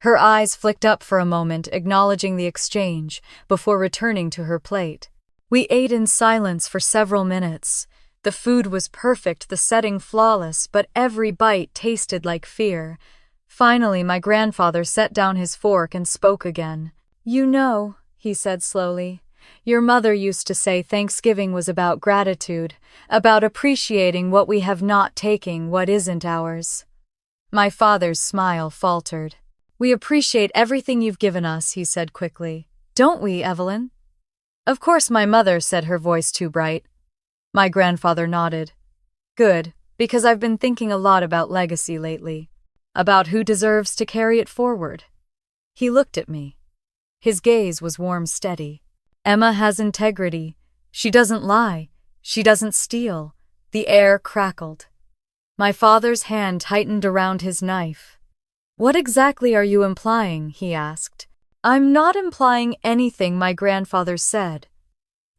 Her eyes flicked up for a moment, acknowledging the exchange, before returning to her plate. We ate in silence for several minutes. The food was perfect, the setting flawless, but every bite tasted like fear. Finally, my grandfather set down his fork and spoke again. "You know," he said slowly, "your mother used to say Thanksgiving was about gratitude, about appreciating what we have, not taking what isn't ours." My father's smile faltered. "We appreciate everything you've given us," he said quickly. "Don't we, Evelyn?" "Of course," my mother said, her voice too bright. My grandfather nodded. "Good, because I've been thinking a lot about legacy lately. About who deserves to carry it forward." He looked at me. His gaze was warm, steady. "Emma has integrity. She doesn't lie. She doesn't steal." The air crackled. My father's hand tightened around his knife. "What exactly are you implying?" he asked. "I'm not implying anything," my grandfather said.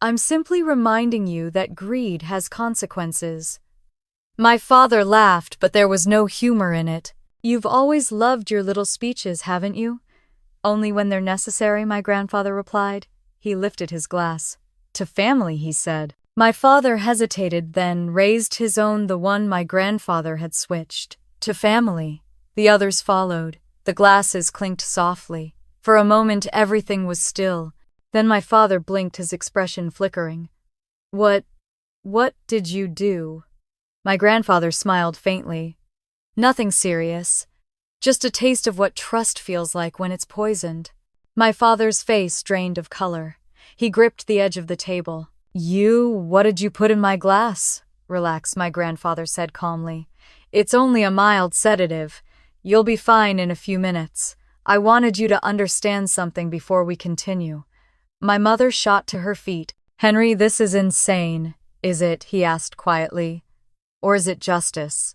"I'm simply reminding you that greed has consequences." My father laughed, but there was no humor in it. "You've always loved your little speeches, haven't you?" "Only when they're necessary," my grandfather replied. He lifted his glass. "To family," he said. My father hesitated, then raised his own, the one my grandfather had switched. "To family." The others followed. The glasses clinked softly. For a moment, everything was still. Then my father blinked, his expression flickering. What did you do?" My grandfather smiled faintly. "Nothing serious. Just a taste of what trust feels like when it's poisoned." My father's face drained of color. He gripped the edge of the table. What did you put in my glass?" "Relax," my grandfather said calmly. "It's only a mild sedative. You'll be fine in a few minutes. I wanted you to understand something before we continue." My mother shot to her feet. "Henry, this is insane. Is it?" he asked quietly. "Or is it justice?"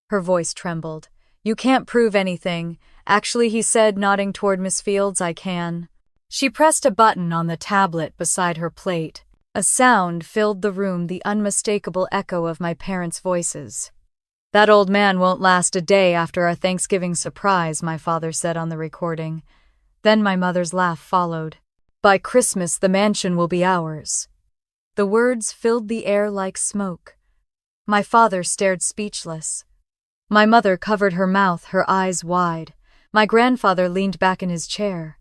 Her voice trembled. "You can't prove anything. Actually," he said, nodding toward Miss Fields, "I can." She pressed a button on the tablet beside her plate. A sound filled the room, the unmistakable echo of my parents' voices. "That old man won't last a day after our Thanksgiving surprise," my father said on the recording. Then my mother's laugh followed. "By Christmas, the mansion will be ours." The words filled the air like smoke. My father stared speechless. My mother covered her mouth, her eyes wide. My grandfather leaned back in his chair.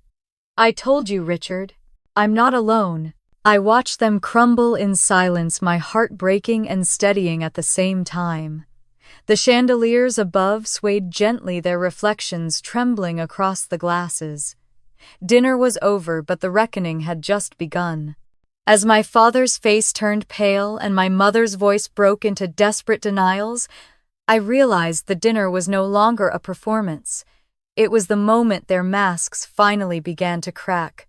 "I told you, Richard. I'm not alone." I watched them crumble in silence, my heart breaking and steadying at the same time. The chandeliers above swayed gently, their reflections trembling across the glasses. Dinner was over, but the reckoning had just begun. As my father's face turned pale and my mother's voice broke into desperate denials, I realized the dinner was no longer a performance. It was the moment their masks finally began to crack.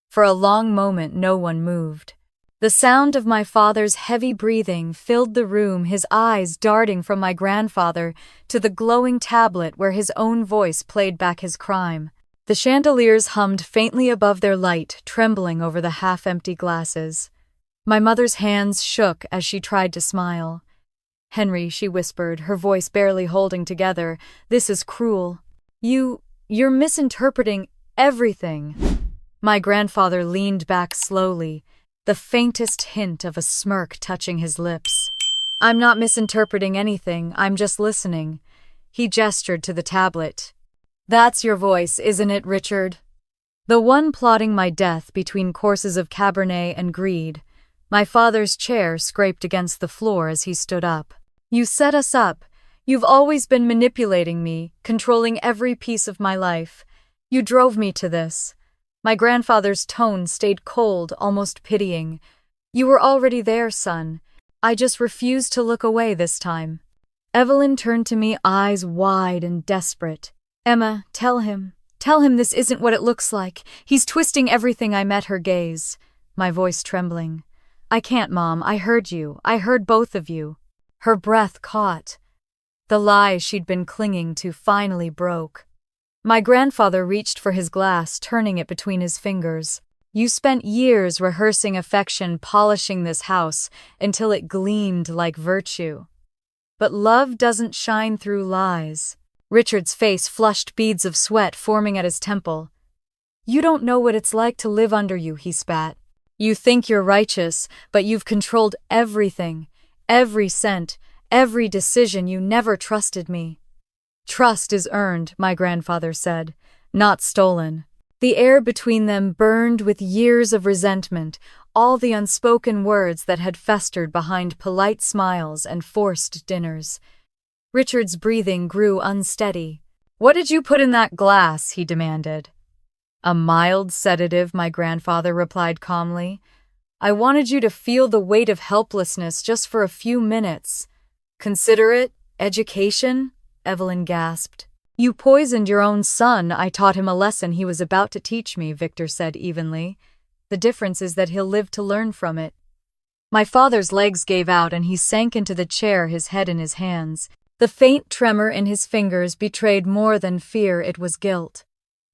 For a long moment, no one moved. The sound of my father's heavy breathing filled the room, his eyes darting from my grandfather to the glowing tablet where his own voice played back his crime. The chandeliers hummed faintly above their light, trembling over the half-empty glasses. My mother's hands shook as she tried to smile. "Henry," she whispered, her voice barely holding together, "this is cruel. You're misinterpreting everything." My grandfather leaned back slowly, the faintest hint of a smirk touching his lips. "I'm not misinterpreting anything, I'm just listening." He gestured to the tablet. "That's your voice, isn't it, Richard? The one plotting my death between courses of Cabernet and greed." My father's chair scraped against the floor as he stood up. "You set us up. You've always been manipulating me, controlling every piece of my life. You drove me to this." My grandfather's tone stayed cold, almost pitying. "You were already there, son. I just refused to look away this time." Evelyn turned to me, eyes wide and desperate. "Emma, tell him this isn't what it looks like. He's twisting everything." I met her gaze, my voice trembling. "I can't, Mom. I heard you. I heard both of you." Her breath caught. The lie she'd been clinging to finally broke. My grandfather reached for his glass, turning it between his fingers. "You spent years rehearsing affection, polishing this house until it gleamed like virtue. But love doesn't shine through lies." Richard's face flushed, beads of sweat forming at his temple. "You don't know what it's like to live under you," he spat. "You think you're righteous, but you've controlled everything, every cent, every decision. You never trusted me." "Trust is earned," my grandfather said, "not stolen." The air between them burned with years of resentment, all the unspoken words that had festered behind polite smiles and forced dinners. Richard's breathing grew unsteady. "What did you put in that glass?" he demanded. "A mild sedative," my grandfather replied calmly. "I wanted you to feel the weight of helplessness just for a few minutes." "Consider it education?" Evelyn gasped. "You poisoned your own son." "I taught him a lesson he was about to teach me," Victor said evenly. "The difference is that he'll live to learn from it." My father's legs gave out and he sank into the chair, his head in his hands. The faint tremor in his fingers betrayed more than fear, it was guilt.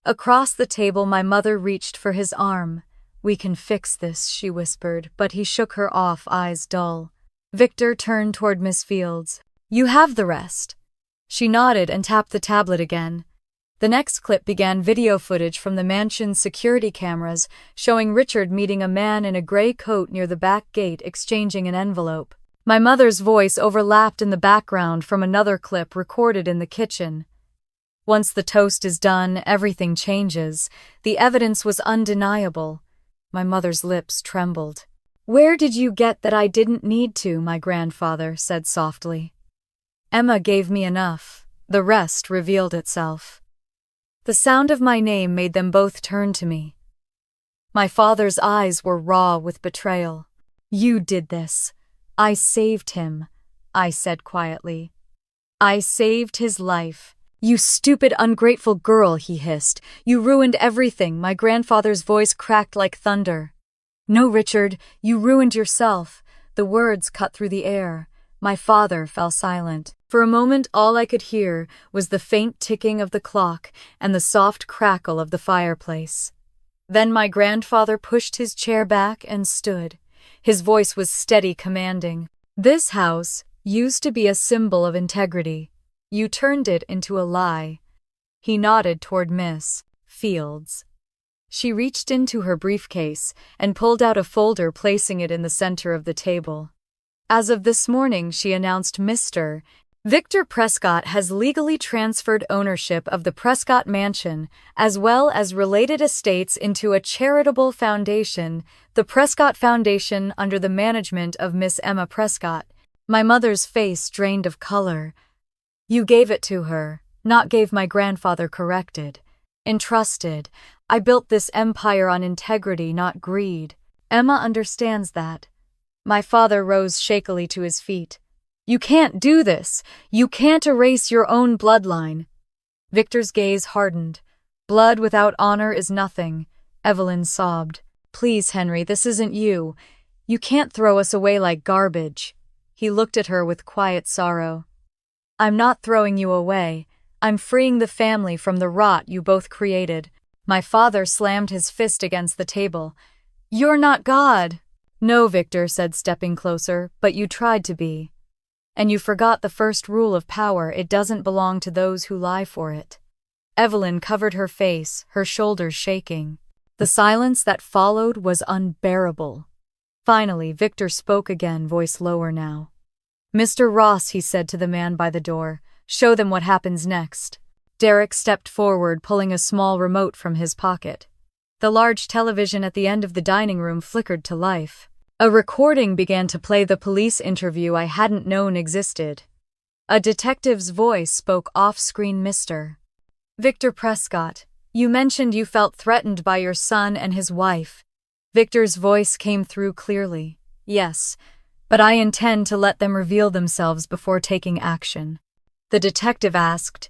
Across the table, my mother reached for his arm. "We can fix this," she whispered, but he shook her off, eyes dull. Victor turned toward Miss Fields. "You have the rest." She nodded and tapped the tablet again. The next clip began video footage from the mansion's security cameras, showing Richard meeting a man in a gray coat near the back gate, exchanging an envelope. My mother's voice overlapped in the background from another clip recorded in the kitchen. "Once the toast is done, everything changes." The evidence was undeniable. My mother's lips trembled. "Where did you get that I didn't need to?" my grandfather said softly. "Emma gave me enough. The rest revealed itself." The sound of my name made them both turn to me. My father's eyes were raw with betrayal. "You did this." "I saved him," I said quietly. "I saved his life." "You stupid, ungrateful girl," he hissed. "You ruined everything." My grandfather's voice cracked like thunder. "No, Richard, you ruined yourself." The words cut through the air. My father fell silent. For a moment, all I could hear was the faint ticking of the clock and the soft crackle of the fireplace. Then my grandfather pushed his chair back and stood. His voice was steady, commanding. "This house used to be a symbol of integrity. You turned it into a lie." He nodded toward Miss Fields. She reached into her briefcase and pulled out a folder, placing it in the center of the table. "As of this morning," she announced, "Mr. Victor Prescott has legally transferred ownership of the Prescott Mansion, as well as related estates, into a charitable foundation, the Prescott Foundation, under the management of Miss Emma Prescott." My mother's face drained of color. "You gave it to her," not gave, my grandfather corrected. "Entrusted. I built this empire on integrity, not greed. Emma understands that." My father rose shakily to his feet. "You can't do this. You can't erase your own bloodline." Victor's gaze hardened. "Blood without honor is nothing," Evelyn sobbed. "Please, Henry, this isn't you. You can't throw us away like garbage. He looked at her with quiet sorrow. I'm not throwing you away. I'm freeing the family from the rot you both created. My father slammed his fist against the table. You're not God. No, Victor said, stepping closer, but you tried to be. And you forgot the first rule of power: it doesn't belong to those who lie for it. Evelyn covered her face, her shoulders shaking. The silence that followed was unbearable. Finally, Victor spoke again, voice lower now. Mr. Ross, he said to the man by the door, show them what happens next. Derek stepped forward, pulling a small remote from his pocket. The large television at the end of the dining room flickered to life. A recording began to play, the police interview I hadn't known existed. A detective's voice spoke off-screen. Mr. Victor Prescott, you mentioned you felt threatened by your son and his wife. Victor's voice came through clearly. Yes, but I intend to let them reveal themselves before taking action. The detective asked,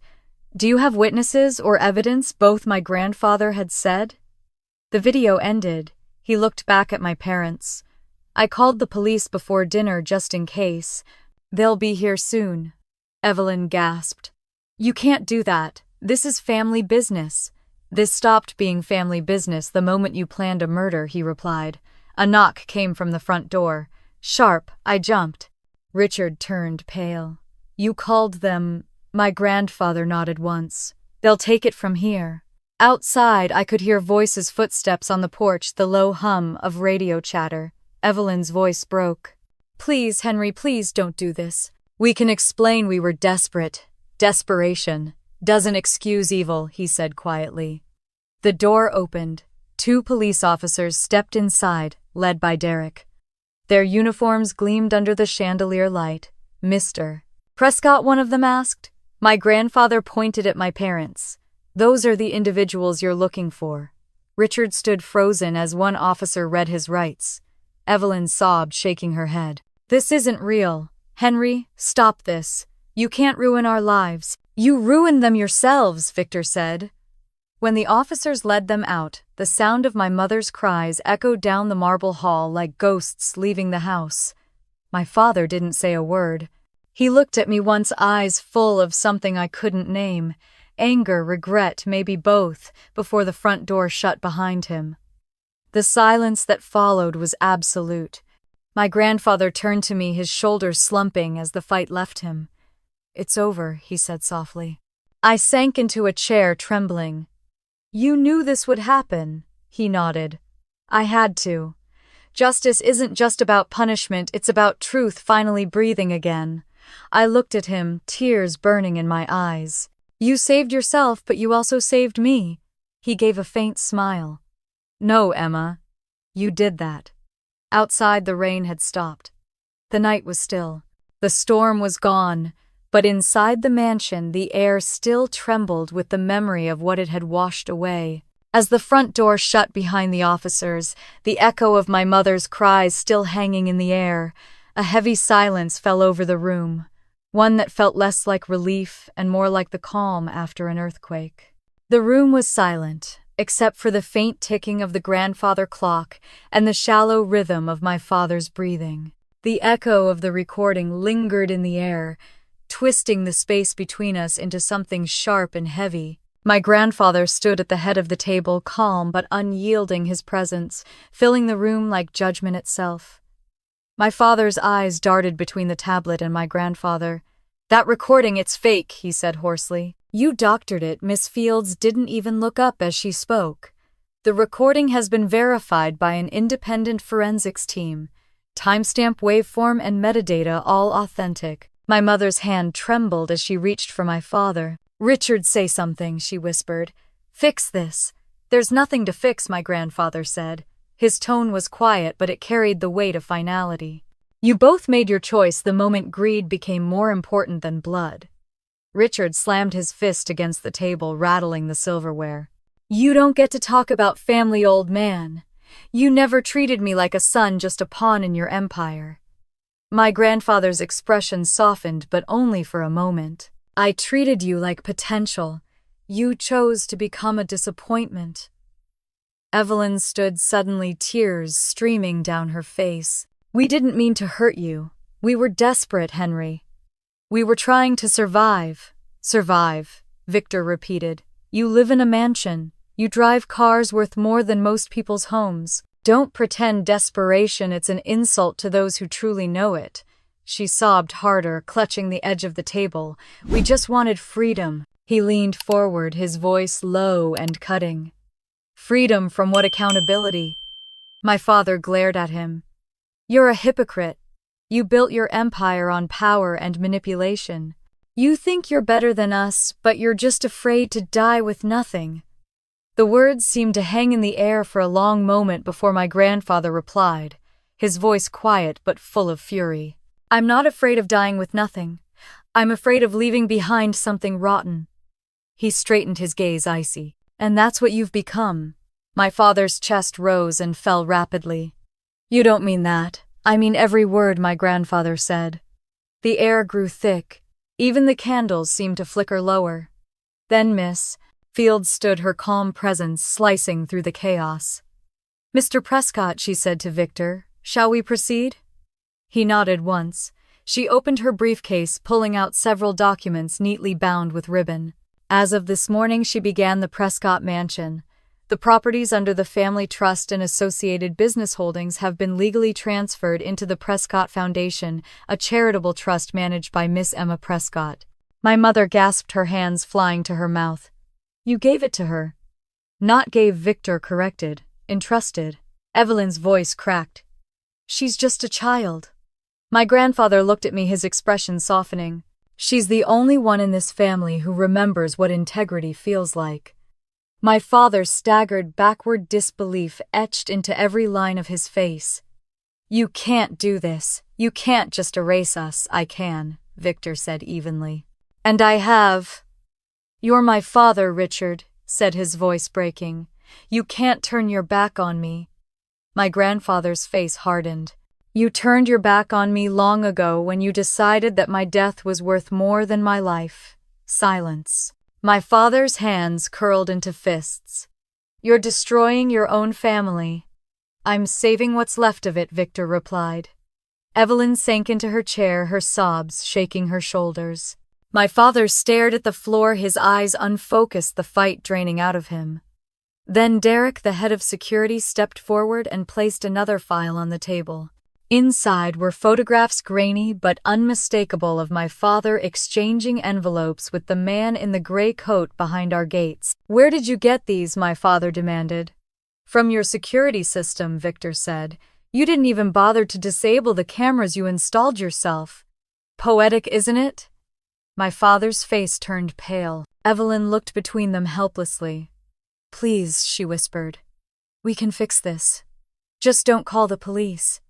do you have witnesses or evidence? Both my grandfather had said. The video ended. He looked back at my parents. I called the police before dinner just in case. They'll be here soon. Evelyn gasped. You can't do that. This is family business. This stopped being family business the moment you planned a murder, he replied. A knock came from the front door. Sharp, I jumped. Richard turned pale. You called them? My grandfather nodded once. They'll take it from here. Outside, I could hear voices, footsteps on the porch, the low hum of radio chatter. Evelyn's voice broke. Please, Henry, please don't do this. We can explain we were desperate. Desperation doesn't excuse evil, he said quietly. The door opened. 2 police officers stepped inside, led by Derek. Their uniforms gleamed under the chandelier light. Mr. Prescott, one of them asked. My grandfather pointed at my parents. Those are the individuals you're looking for. Richard stood frozen as one officer read his rights. Evelyn sobbed, shaking her head. This isn't real. Henry, stop this. You can't ruin our lives. You ruined them yourselves, Victor said. When the officers led them out, the sound of my mother's cries echoed down the marble hall like ghosts leaving the house. My father didn't say a word. He looked at me once, eyes full of something I couldn't name. Anger, regret, maybe both, before the front door shut behind him. The silence that followed was absolute. My grandfather turned to me, his shoulders slumping as the fight left him. It's over, he said softly. I sank into a chair, trembling. You knew this would happen, he nodded. I had to. Justice isn't just about punishment, it's about truth finally breathing again. I looked at him, tears burning in my eyes. You saved yourself, but you also saved me. He gave a faint smile. No, Emma. You did that. Outside, the rain had stopped. The night was still. The storm was gone, but inside the mansion, the air still trembled with the memory of what it had washed away. As the front door shut behind the officers, the echo of my mother's cries still hanging in the air, a heavy silence fell over the room, one that felt less like relief and more like the calm after an earthquake. The room was silent, except for the faint ticking of the grandfather clock and the shallow rhythm of my father's breathing. The echo of the recording lingered in the air, twisting the space between us into something sharp and heavy. My grandfather stood at the head of the table, calm but unyielding, his presence filling the room like judgment itself. My father's eyes darted between the tablet and my grandfather. That recording, it's fake, he said hoarsely. You doctored it. Miss Fields didn't even look up as she spoke. The recording has been verified by an independent forensics team. Timestamp, waveform, and metadata all authentic. My mother's hand trembled as she reached for my father. Richard, say something, she whispered. Fix this. There's nothing to fix, my grandfather said. His tone was quiet, but it carried the weight of finality. You both made your choice the moment greed became more important than blood. Richard slammed his fist against the table, rattling the silverware. You don't get to talk about family, old man. You never treated me like a son, just a pawn in your empire. My grandfather's expression softened, but only for a moment. I treated you like potential. You chose to become a disappointment. Evelyn stood suddenly, tears streaming down her face. We didn't mean to hurt you. We were desperate, Henry. We were trying to survive. Survive, Victor repeated. You live in a mansion. You drive cars worth more than most people's homes. Don't pretend desperation, it's an insult to those who truly know it. She sobbed harder, clutching the edge of the table. We just wanted freedom. He leaned forward, his voice low and cutting. Freedom from what accountability? My father glared at him. You're a hypocrite. You built your empire on power and manipulation. You think you're better than us, but you're just afraid to die with nothing. The words seemed to hang in the air for a long moment before my grandfather replied, his voice quiet but full of fury. I'm not afraid of dying with nothing. I'm afraid of leaving behind something rotten. He straightened his gaze icy. And that's what you've become. My father's chest rose and fell rapidly. You don't mean that. I mean every word, my grandfather said. The air grew thick. Even the candles seemed to flicker lower. Then Miss Fields stood, her calm presence slicing through the chaos. Mr. Prescott, she said to Victor, shall we proceed? He nodded once. She opened her briefcase, pulling out several documents neatly bound with ribbon. As of this morning, she began the Prescott Mansion. The properties under the family trust and associated business holdings have been legally transferred into the Prescott Foundation, a charitable trust managed by Miss Emma Prescott. My mother gasped, her hands flying to her mouth. You gave it to her. Not gave, Victor corrected. Entrusted. Evelyn's voice cracked. She's just a child. My grandfather looked at me, his expression softening. She's the only one in this family who remembers what integrity feels like. My father staggered backward, disbelief etched into every line of his face. You can't do this. You can't just erase us. I can, Victor said evenly. And I have. You're my father, Richard, said his voice breaking. You can't turn your back on me. My grandfather's face hardened. You turned your back on me long ago when you decided that my death was worth more than my life. Silence. My father's hands curled into fists. You're destroying your own family. I'm saving what's left of it, Victor replied. Evelyn sank into her chair, her sobs shaking her shoulders. My father stared at the floor, his eyes unfocused, the fight draining out of him. Then Derek, the head of security, stepped forward and placed another file on the table. Inside were photographs, grainy but unmistakable, of my father exchanging envelopes with the man in the gray coat behind our gates. Where did you get these? My father demanded. From your security system, Victor said. You didn't even bother to disable the cameras you installed yourself. Poetic, isn't it? My father's face turned pale. Evelyn looked between them helplessly. Please, she whispered. We can fix this. Just don't call the police.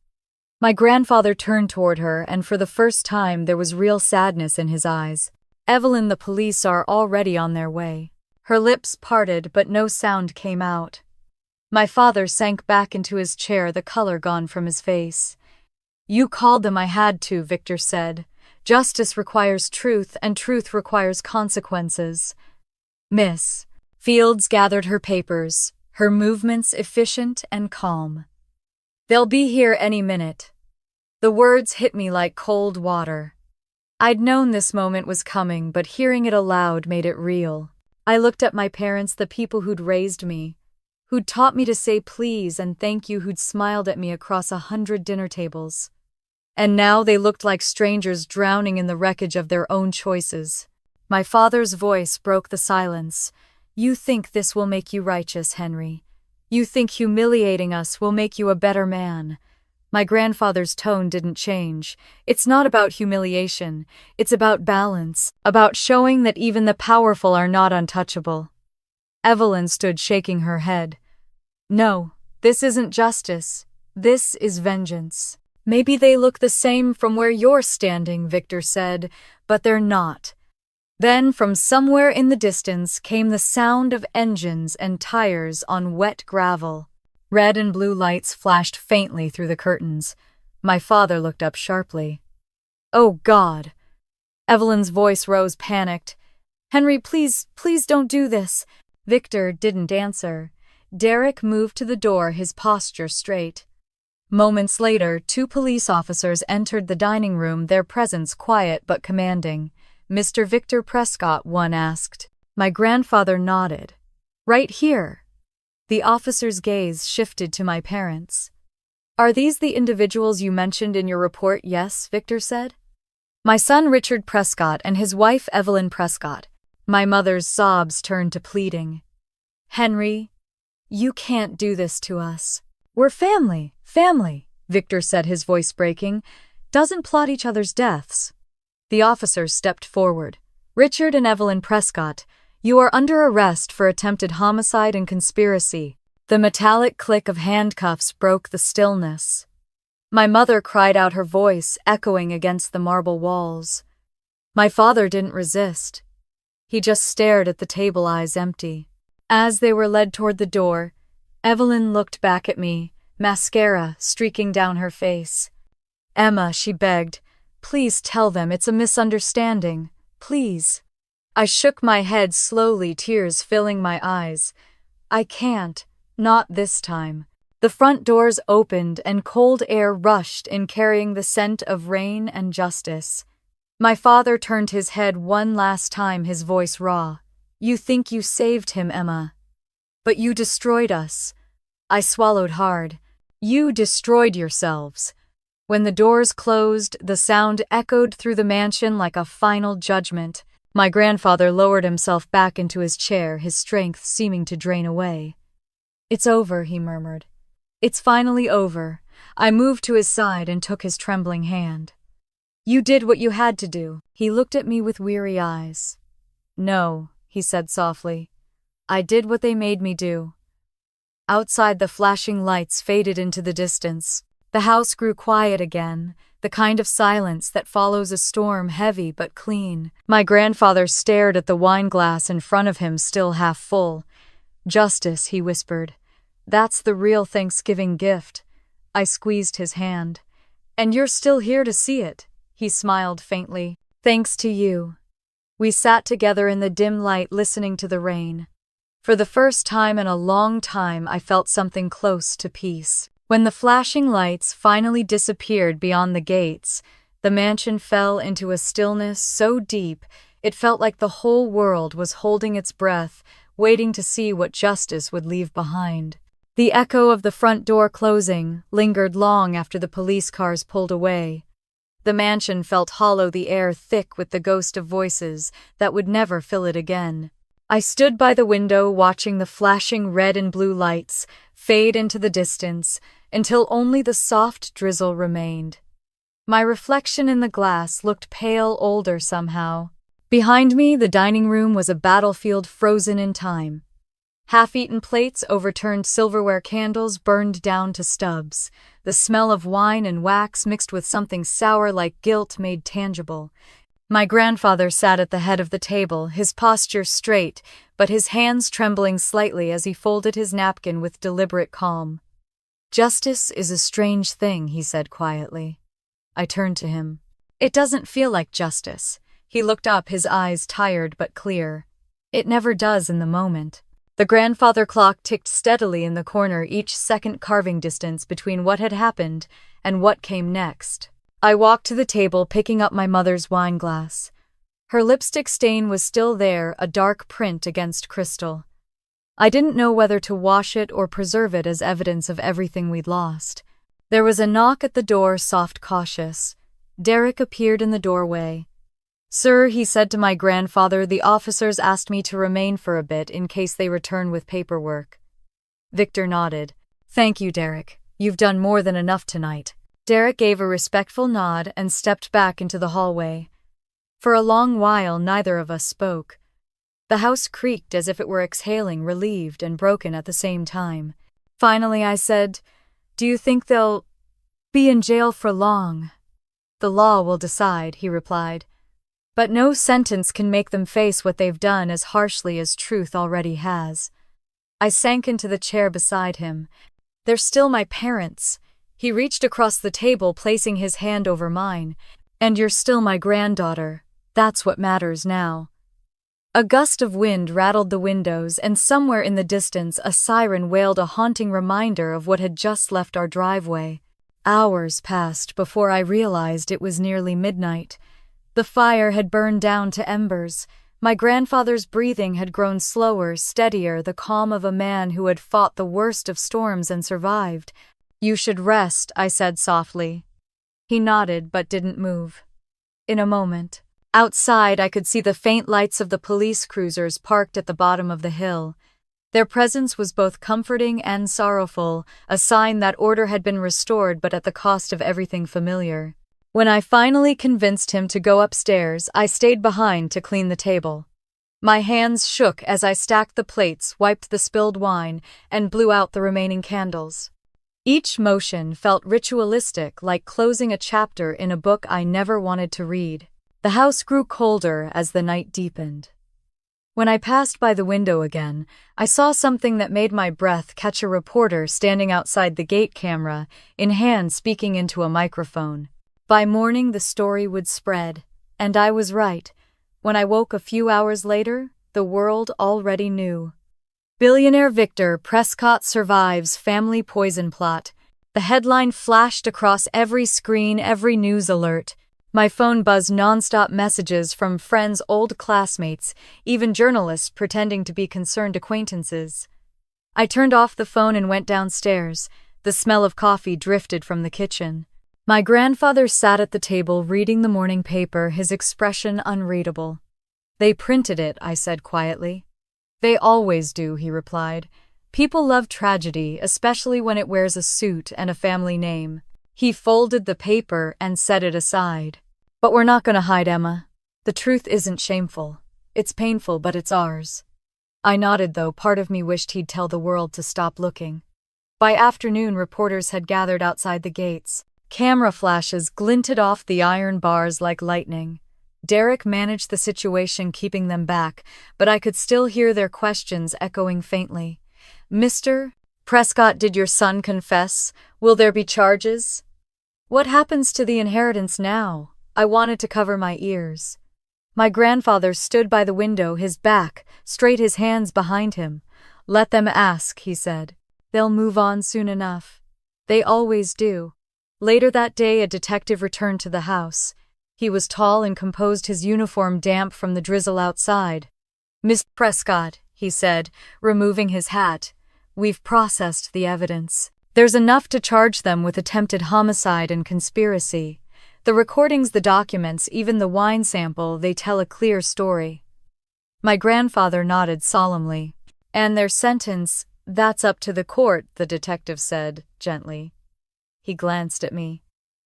My grandfather turned toward her, and for the first time there was real sadness in his eyes. Evelyn, the police are already on their way. Her lips parted, but no sound came out. My father sank back into his chair, the color gone from his face. You called them. I had to, Victor said. Justice requires truth, and truth requires consequences. Miss Fields gathered her papers, her movements efficient and calm. They'll be here any minute. The words hit me like cold water. I'd known this moment was coming, but hearing it aloud made it real. I looked at my parents, the people who'd raised me, who'd taught me to say please and thank you, who'd smiled at me across 100 dinner tables. And now they looked like strangers drowning in the wreckage of their own choices. My father's voice broke the silence. You think this will make you righteous, Henry. You think humiliating us will make you a better man. My grandfather's tone didn't change. It's not about humiliation. It's about balance, about showing that even the powerful are not untouchable. Evelyn stood shaking her head. No, this isn't justice. This is vengeance. Maybe they look the same from where you're standing, Victor said, but they're not. Then, from somewhere in the distance, came the sound of engines and tires on wet gravel. Red and blue lights flashed faintly through the curtains. My father looked up sharply. Oh, God! Evelyn's voice rose, panicked. Henry, please don't do this. Victor didn't answer. Derek moved to the door, his posture straight. Moments later, 2 police officers entered the dining room, their presence quiet but commanding. "Mr. Victor Prescott," one asked. My grandfather nodded. "Right here." The officer's gaze shifted to my parents. "Are these the individuals you mentioned in your report?" "Yes," Victor said. "My son Richard Prescott and his wife Evelyn Prescott." My mother's sobs turned to pleading. "Henry, you can't do this to us. We're family, Victor said, his voice breaking. "Doesn't plot each other's deaths." The officers stepped forward. "Richard and Evelyn Prescott, you are under arrest for attempted homicide and conspiracy." The metallic click of handcuffs broke the stillness. My mother cried out, her voice echoing against the marble walls. My father didn't resist. He just stared at the table, eyes empty. As they were led toward the door, Evelyn looked back at me, mascara streaking down her face. "Emma," she begged, "please tell them it's a misunderstanding. Please." I shook my head slowly, tears filling my eyes. "I can't. Not this time." The front doors opened and cold air rushed in, carrying the scent of rain and justice. My father turned his head one last time, his voice raw. "You think you saved him, Emma. But you destroyed us." I swallowed hard. "You destroyed yourselves." When the doors closed, the sound echoed through the mansion like a final judgment. My grandfather lowered himself back into his chair, his strength seeming to drain away. "It's over," he murmured. "It's finally over." I moved to his side and took his trembling hand. "You did what you had to do." He looked at me with weary eyes. "No," he said softly. "I did what they made me do." Outside, the flashing lights faded into the distance. The house grew quiet again, the kind of silence that follows a storm, heavy but clean. My grandfather stared at the wine glass in front of him, still half full. "Justice," he whispered. "That's the real Thanksgiving gift." I squeezed his hand. "And you're still here to see it." He smiled faintly. "Thanks to you." We sat together in the dim light, listening to the rain. For the first time in a long time, I felt something close to peace. When the flashing lights finally disappeared beyond the gates, the mansion fell into a stillness so deep it felt like the whole world was holding its breath, waiting to see what justice would leave behind. The echo of the front door closing lingered long after the police cars pulled away. The mansion felt hollow, the air thick with the ghost of voices that would never fill it again. I stood by the window, watching the flashing red and blue lights fade into the distance until only the soft drizzle remained. My reflection in the glass looked pale, older somehow. Behind me, the dining room was a battlefield frozen in time. Half-eaten plates, overturned silverware, candles burned down to stubs. The smell of wine and wax mixed with something sour like guilt made tangible. My grandfather sat at the head of the table, his posture straight, but his hands trembling slightly as he folded his napkin with deliberate calm. "Justice is a strange thing," he said quietly. I turned to him. "It doesn't feel like justice." He looked up, his eyes tired but clear. "It never does in the moment." The grandfather clock ticked steadily in the corner, each second carving distance between what had happened and what came next. I walked to the table, picking up my mother's wine glass. Her lipstick stain was still there, a dark print against crystal. I didn't know whether to wash it or preserve it as evidence of everything we'd lost. There was a knock at the door, soft, cautious. Derek appeared in the doorway. "Sir," he said to my grandfather, "the officers asked me to remain for a bit in case they return with paperwork." Victor nodded. "Thank you, Derek. You've done more than enough tonight." Derek gave a respectful nod and stepped back into the hallway. For a long while, neither of us spoke. The house creaked as if it were exhaling, relieved and broken at the same time. Finally, I said, "Do you think they'll be in jail for long?" "The law will decide," he replied. "But no sentence can make them face what they've done as harshly as truth already has." I sank into the chair beside him. "They're still my parents." He reached across the table, placing his hand over mine. "And you're still my granddaughter. That's what matters now." A gust of wind rattled the windows, and somewhere in the distance a siren wailed, a haunting reminder of what had just left our driveway. Hours passed before I realized it was nearly midnight. The fire had burned down to embers. My grandfather's breathing had grown slower, steadier, the calm of a man who had fought the worst of storms and survived. "You should rest," I said softly. He nodded but didn't move. In a moment, outside I could see the faint lights of the police cruisers parked at the bottom of the hill. Their presence was both comforting and sorrowful, a sign that order had been restored but at the cost of everything familiar. When I finally convinced him to go upstairs, I stayed behind to clean the table. My hands shook as I stacked the plates, wiped the spilled wine, and blew out the remaining candles. Each motion felt ritualistic, like closing a chapter in a book I never wanted to read. The house grew colder as the night deepened. When I passed by the window again, I saw something that made my breath catch: a reporter standing outside the gate, camera in hand, speaking into a microphone. By morning the story would spread, and I was right. When I woke a few hours later, the world already knew. Billionaire Victor Prescott survives family poison plot. The headline flashed across every screen, every news alert. My phone buzzed nonstop, messages from friends, old classmates, even journalists pretending to be concerned acquaintances. I turned off the phone and went downstairs. The smell of coffee drifted from the kitchen. My grandfather sat at the table reading the morning paper, his expression unreadable. "They printed it," I said quietly. "They always do," he replied. "People love tragedy, especially when it wears a suit and a family name." He folded the paper and set it aside. "But we're not going to hide, Emma. The truth isn't shameful. It's painful, but it's ours." I nodded, though part of me wished he'd tell the world to stop looking. By afternoon, reporters had gathered outside the gates. Camera flashes glinted off the iron bars like lightning. Derek managed the situation, keeping them back, but I could still hear their questions echoing faintly. "Mr. Prescott, did your son confess? Will there be charges? What happens to the inheritance now?" I wanted to cover my ears. My grandfather stood by the window, his back straight, his hands behind him. "Let them ask," he said. "They'll move on soon enough. They always do." Later that day, a detective returned to the house. He was tall and composed, his uniform damp from the drizzle outside. "Miss Prescott," he said, removing his hat, "we've processed the evidence. There's enough to charge them with attempted homicide and conspiracy. The recordings, the documents, even the wine sample, they tell a clear story." My grandfather nodded solemnly. "And their sentence, that's up to the court," the detective said, gently. He glanced at me.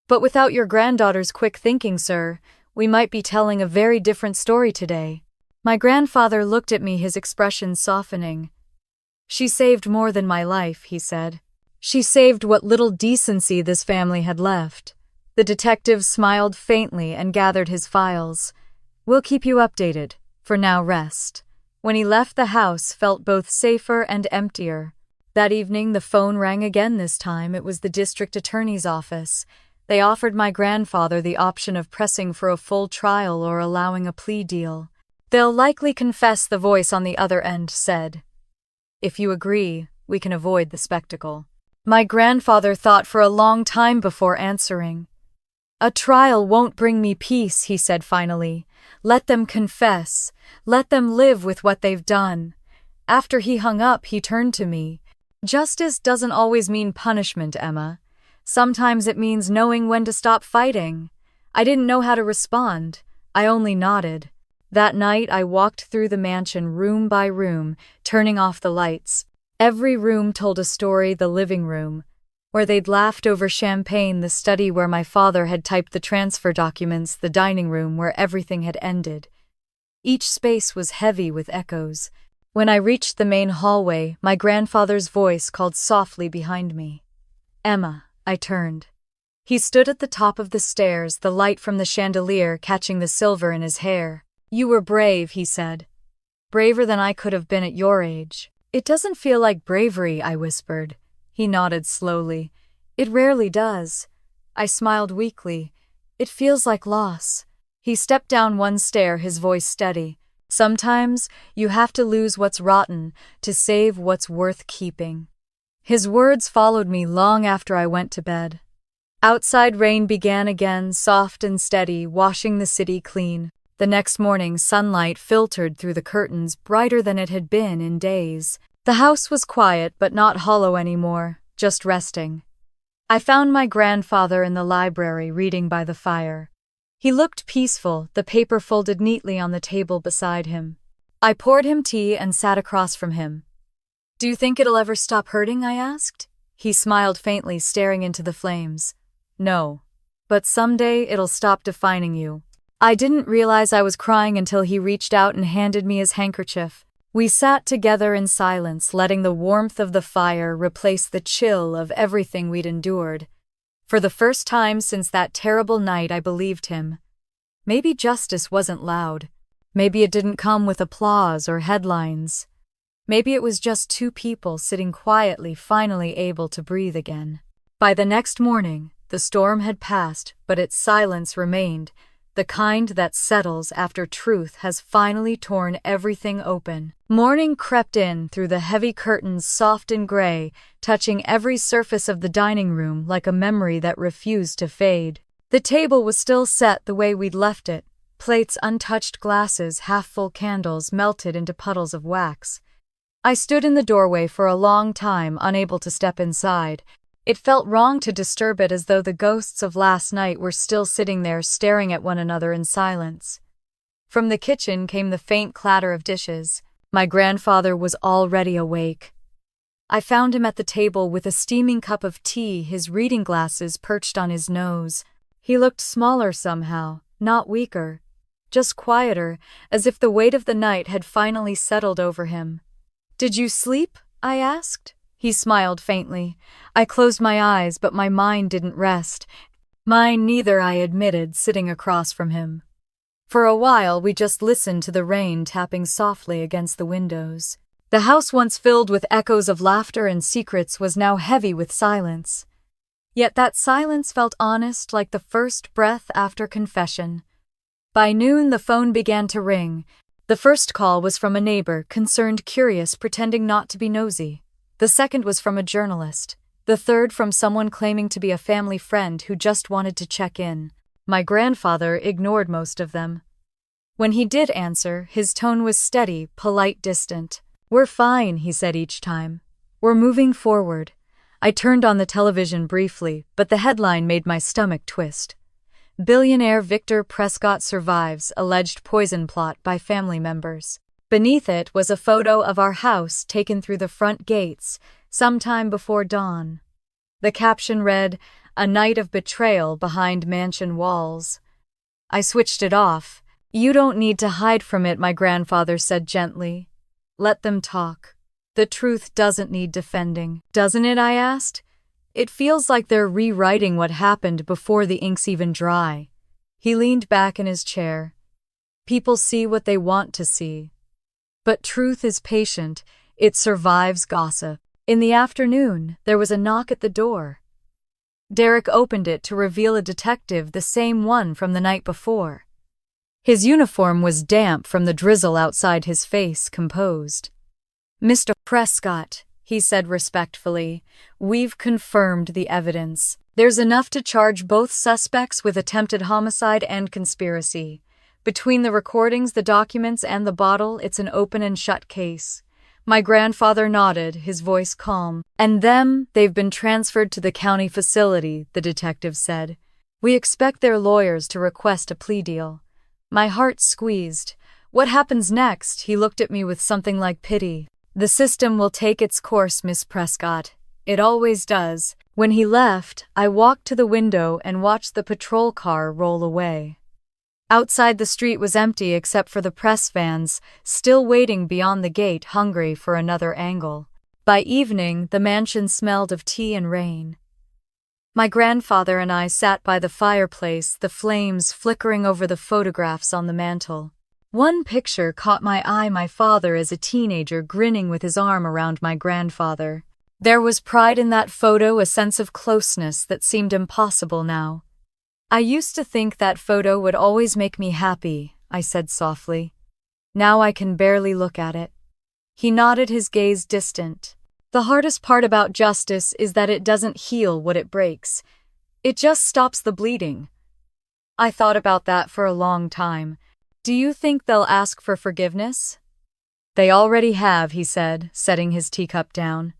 "But without your granddaughter's quick thinking, sir, we might be telling a very different story today." My grandfather looked at me, his expression softening. "She saved more than my life," he said. "She saved what little decency this family had left." The detective smiled faintly and gathered his files. "We'll keep you updated. For now, rest." When he left, the house felt both safer and emptier. That evening, the phone rang again. This time, it was the district attorney's office. They offered my grandfather the option of pressing for a full trial or allowing a plea deal. "They'll likely confess," the voice on the other end said. "If you agree, we can avoid the spectacle." My grandfather thought for a long time before answering. "A trial won't bring me peace," he said finally. "Let them confess. Let them live with what they've done." After he hung up, he turned to me. "Justice doesn't always mean punishment, Emma. Sometimes it means knowing when to stop fighting." I didn't know how to respond. I only nodded. That night, I walked through the mansion room by room, turning off the lights. Every room told a story: the living room, where they'd laughed over champagne; the study where my father had typed the transfer documents; the dining room where everything had ended. Each space was heavy with echoes. When I reached the main hallway, my grandfather's voice called softly behind me. "Emma." I turned. He stood at the top of the stairs, the light from the chandelier catching the silver in his hair. "You were brave," he said. "Braver than I could have been at your age." "It doesn't feel like bravery," I whispered. He nodded slowly. "It rarely does." I smiled weakly. "It feels like loss." He stepped down one stair, his voice steady. Sometimes you have to lose what's rotten to save what's worth keeping. His words followed me long after I went to bed. Outside rain began again, soft and steady, washing the city clean. The next morning, sunlight filtered through the curtains brighter than it had been in days. The house was quiet but not hollow anymore, just resting. I found my grandfather in the library reading by the fire. He looked peaceful, the paper folded neatly on the table beside him. I poured him tea and sat across from him. "Do you think it'll ever stop hurting?" I asked. He smiled faintly, staring into the flames. "No. But someday it'll stop defining you." I didn't realize I was crying until he reached out and handed me his handkerchief. We sat together in silence, letting the warmth of the fire replace the chill of everything we'd endured. For the first time since that terrible night, I believed him. Maybe justice wasn't loud. Maybe it didn't come with applause or headlines. Maybe it was just two people sitting quietly, finally able to breathe again. By the next morning, the storm had passed, but its silence remained, the kind that settles after truth has finally torn everything open. Morning crept in through the heavy curtains, soft and gray, touching every surface of the dining room like a memory that refused to fade. The table was still set the way we'd left it, plates untouched, glasses, half-full candles melted into puddles of wax. I stood in the doorway for a long time, unable to step inside. It felt wrong to disturb it, as though the ghosts of last night were still sitting there staring at one another in silence. From the kitchen came the faint clatter of dishes. My grandfather was already awake. I found him at the table with a steaming cup of tea, his reading glasses perched on his nose. He looked smaller somehow, not weaker, just quieter, as if the weight of the night had finally settled over him. "Did you sleep?" I asked. He smiled faintly. I closed my eyes, but my mind didn't rest. Mine neither, I admitted, sitting across from him. For a while, we just listened to the rain tapping softly against the windows. The house, once filled with echoes of laughter and secrets, was now heavy with silence. Yet that silence felt honest, like the first breath after confession. By noon, the phone began to ring. The first call was from a neighbor, concerned, curious, pretending not to be nosy. The second was from a journalist. The third from someone claiming to be a family friend who just wanted to check in. My grandfather ignored most of them. When he did answer, his tone was steady, polite, distant. "We're fine," he said each time. "We're moving forward." I turned on the television briefly, but the headline made my stomach twist. "Billionaire Victor Prescott survives alleged poison plot by family members." Beneath it was a photo of our house taken through the front gates, sometime before dawn. The caption read, "A night of betrayal behind mansion walls." I switched it off. "You don't need to hide from it," my grandfather said gently. "Let them talk. The truth doesn't need defending." "Doesn't it?" I asked. "It feels like they're rewriting what happened before the ink's even dry." He leaned back in his chair. "People see what they want to see. But truth is patient. It survives gossip." In the afternoon, there was a knock at the door. Derek opened it to reveal a detective, the same one from the night before. His uniform was damp from the drizzle outside, his face composed. "Mr. Prescott," he said respectfully, "we've confirmed the evidence. There's enough to charge both suspects with attempted homicide and conspiracy. Between the recordings, the documents, and the bottle, it's an open and shut case." My grandfather nodded, his voice calm. "And they've been transferred to the county facility," the detective said. "We expect their lawyers to request a plea deal." My heart squeezed. "What happens next?" He looked at me with something like pity. "The system will take its course, Miss Prescott. It always does." When he left, I walked to the window and watched the patrol car roll away. Outside, the street was empty except for the press vans, still waiting beyond the gate, hungry for another angle. By evening, the mansion smelled of tea and rain. My grandfather and I sat by the fireplace, the flames flickering over the photographs on the mantel. One picture caught my eye, my father as a teenager grinning with his arm around my grandfather. There was pride in that photo, a sense of closeness that seemed impossible now. "I used to think that photo would always make me happy," I said softly. Now I can barely look at it." He nodded, his gaze distant. "The hardest part about justice is that it doesn't heal what it breaks. It just stops the bleeding." I thought about that for a long time. "Do you think they'll ask for forgiveness?" "They already have," he said, setting his teacup down.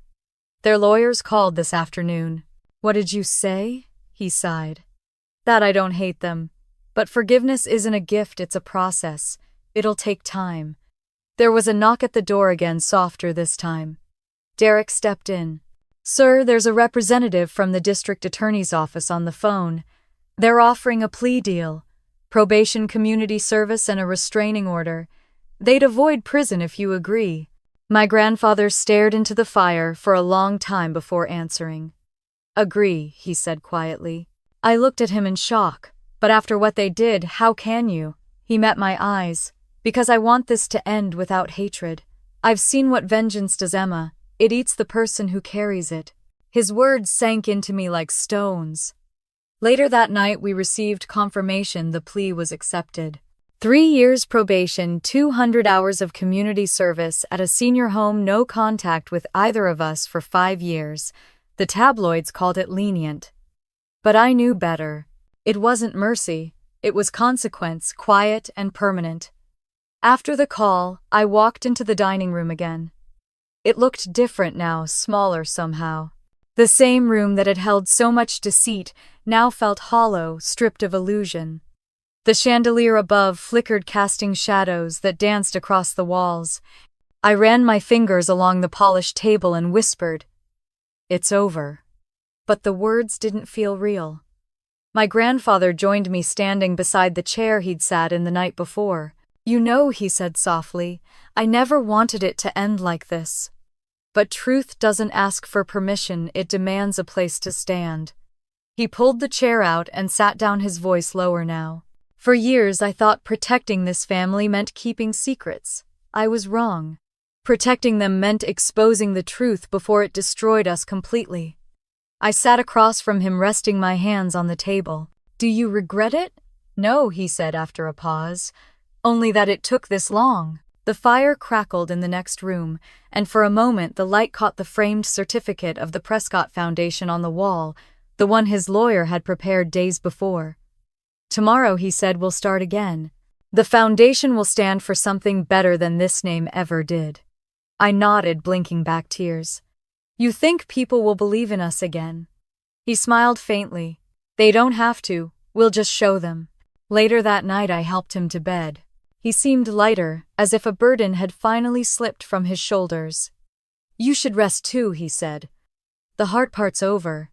"Their lawyers called this afternoon." "What did you say?" he sighed. "That I don't hate them. But forgiveness isn't a gift, it's a process. It'll take time." There was a knock at the door again, softer this time. Derek stepped in. "Sir, there's a representative from the district attorney's office on the phone. They're offering a plea deal, probation, community service, and a restraining order. They'd avoid prison if you agree." My grandfather stared into the fire for a long time before answering. "Agree," he said quietly. I looked at him in shock. "But after what they did, how can you?" He met my eyes. "Because I want this to end without hatred. I've seen what vengeance does, Emma. It eats the person who carries it." His words sank into me like stones. Later that night, we received confirmation the plea was accepted. 3 years probation, 200 hours of community service at a senior home, no contact with either of us for 5 years. The tabloids called it lenient. But I knew better. It wasn't mercy. It was consequence, quiet and permanent. After the call, I walked into the dining room again. It looked different now, smaller somehow. The same room that had held so much deceit now felt hollow, stripped of illusion. The chandelier above flickered, casting shadows that danced across the walls. I ran my fingers along the polished table and whispered, "It's over." But the words didn't feel real. My grandfather joined me, standing beside the chair he'd sat in the night before. "You know," he said softly, "I never wanted it to end like this. But truth doesn't ask for permission, it demands a place to stand." He pulled the chair out and sat down, his voice lower now. "For years I thought protecting this family meant keeping secrets. I was wrong. Protecting them meant exposing the truth before it destroyed us completely." I sat across from him, resting my hands on the table. "Do you regret it?" "No," he said after a pause. "Only that it took this long." The fire crackled in the next room, and for a moment the light caught the framed certificate of the Prescott Foundation on the wall, the one his lawyer had prepared days before. "Tomorrow," he said, "we'll start again. The foundation will stand for something better than this name ever did." I nodded, blinking back tears. "You think people will believe in us again?" He smiled faintly. "They don't have to, we'll just show them." Later that night I helped him to bed. He seemed lighter, as if a burden had finally slipped from his shoulders. "You should rest too," he said. "The hard part's over."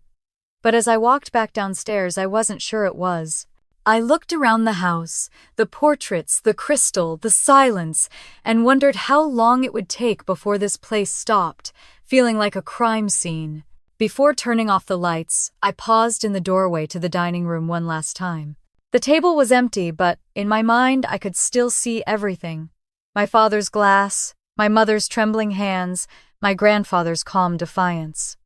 But as I walked back downstairs, I wasn't sure it was. I looked around the house, the portraits, the crystal, the silence, and wondered how long it would take before this place stopped, feeling like a crime scene. Before turning off the lights, I paused in the doorway to the dining room one last time. The table was empty, but in my mind I could still see everything. My father's glass, my mother's trembling hands, my grandfather's calm defiance.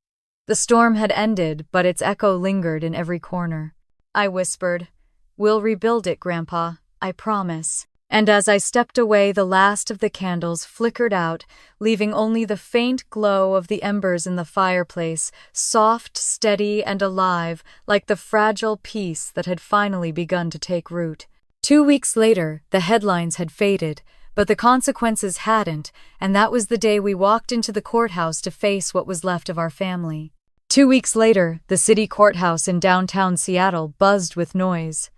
The storm had ended, but its echo lingered in every corner. I whispered, "We'll rebuild it, Grandpa, I promise." And as I stepped away, the last of the candles flickered out, leaving only the faint glow of the embers in the fireplace, soft, steady, and alive, like the fragile peace that had finally begun to take root. 2 weeks later, the headlines had faded, but the consequences hadn't, and that was the day we walked into the courthouse to face what was left of our family. 2 weeks later, the city courthouse in downtown Seattle buzzed with noise.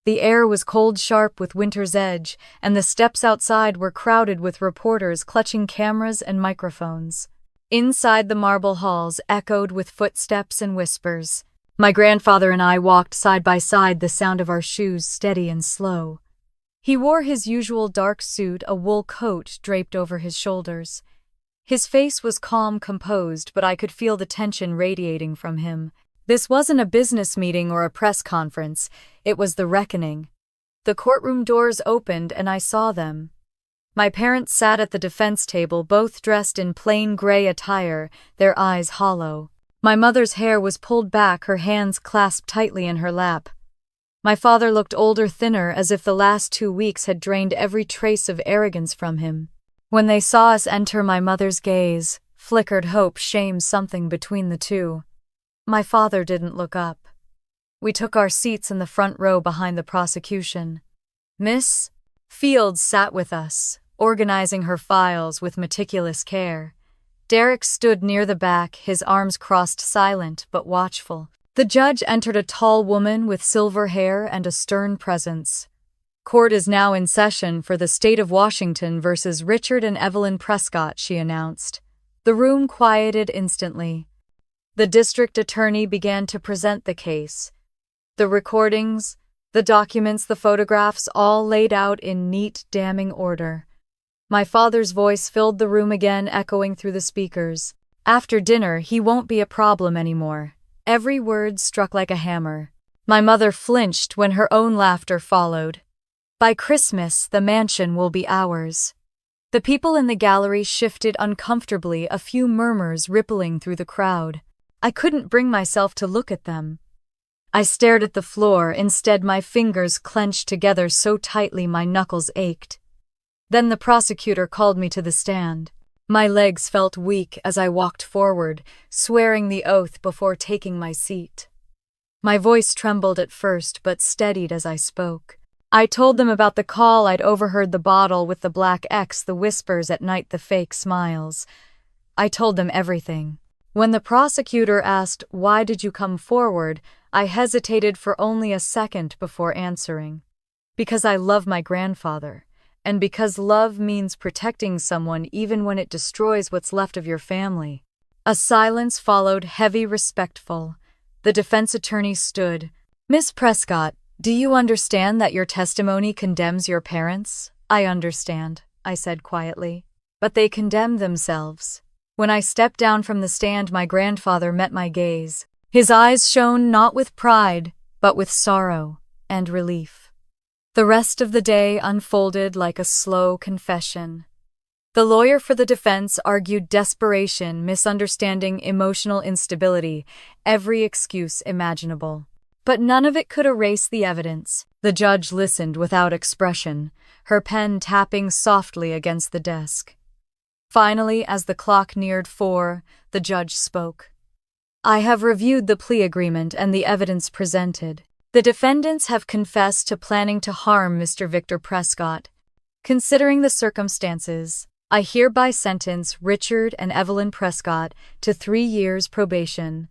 The air was cold, sharp with winter's edge, and the steps outside were crowded with reporters clutching cameras and microphones. Inside, the marble halls echoed with footsteps and whispers. My grandfather and I walked side by side, the sound of our shoes steady and slow. He wore his usual dark suit, a wool coat draped over his shoulders. His face was calm, composed, but I could feel the tension radiating from him. This wasn't a business meeting or a press conference, it was the reckoning. The courtroom doors opened and I saw them. My parents sat at the defense table, both dressed in plain gray attire, their eyes hollow. My mother's hair was pulled back, her hands clasped tightly in her lap. My father looked older, thinner, as if the last 2 weeks had drained every trace of arrogance from him. When they saw us enter, my mother's gaze flickered hope, shame, something between the two. My father didn't look up. We took our seats in the front row behind the prosecution. Miss Fields sat with us, organizing her files with meticulous care. Derek stood near the back, his arms crossed, silent but watchful. The judge entered, a tall woman with silver hair and a stern presence. Court is now in session for the state of Washington versus Richard and Evelyn Prescott, she announced. The room quieted instantly. The district attorney began to present the case. The recordings, the documents, the photographs, all laid out in neat, damning order. My father's voice filled the room again, echoing through the speakers. After dinner, he won't be a problem anymore. Every word struck like a hammer. My mother flinched when her own laughter followed. By Christmas, the mansion will be ours. The people in the gallery shifted uncomfortably, a few murmurs rippling through the crowd. I couldn't bring myself to look at them. I stared at the floor, instead my fingers clenched together so tightly my knuckles ached. Then the prosecutor called me to the stand. My legs felt weak as I walked forward, swearing the oath before taking my seat. My voice trembled at first, but steadied as I spoke. I told them about the call I'd overheard, the bottle with the black X, the whispers at night, the fake smiles. I told them everything. When the prosecutor asked, "Why did you come forward?" I hesitated for only a second before answering. Because I love my grandfather. And because love means protecting someone even when it destroys what's left of your family. A silence followed, heavy, respectful. The defense attorney stood. Miss Prescott, do you understand that your testimony condemns your parents? I understand, I said quietly. But they condemn themselves. When I stepped down from the stand, my grandfather met my gaze. His eyes shone not with pride, but with sorrow and relief. The rest of the day unfolded like a slow confession. The lawyer for the defense argued desperation, misunderstanding, emotional instability, every excuse imaginable. But none of it could erase the evidence. The judge listened without expression, her pen tapping softly against the desk. Finally, as the clock neared 4, the judge spoke. I have reviewed the plea agreement and the evidence presented. The defendants have confessed to planning to harm Mr. Victor Prescott. Considering the circumstances, I hereby sentence Richard and Evelyn Prescott to 3 years probation,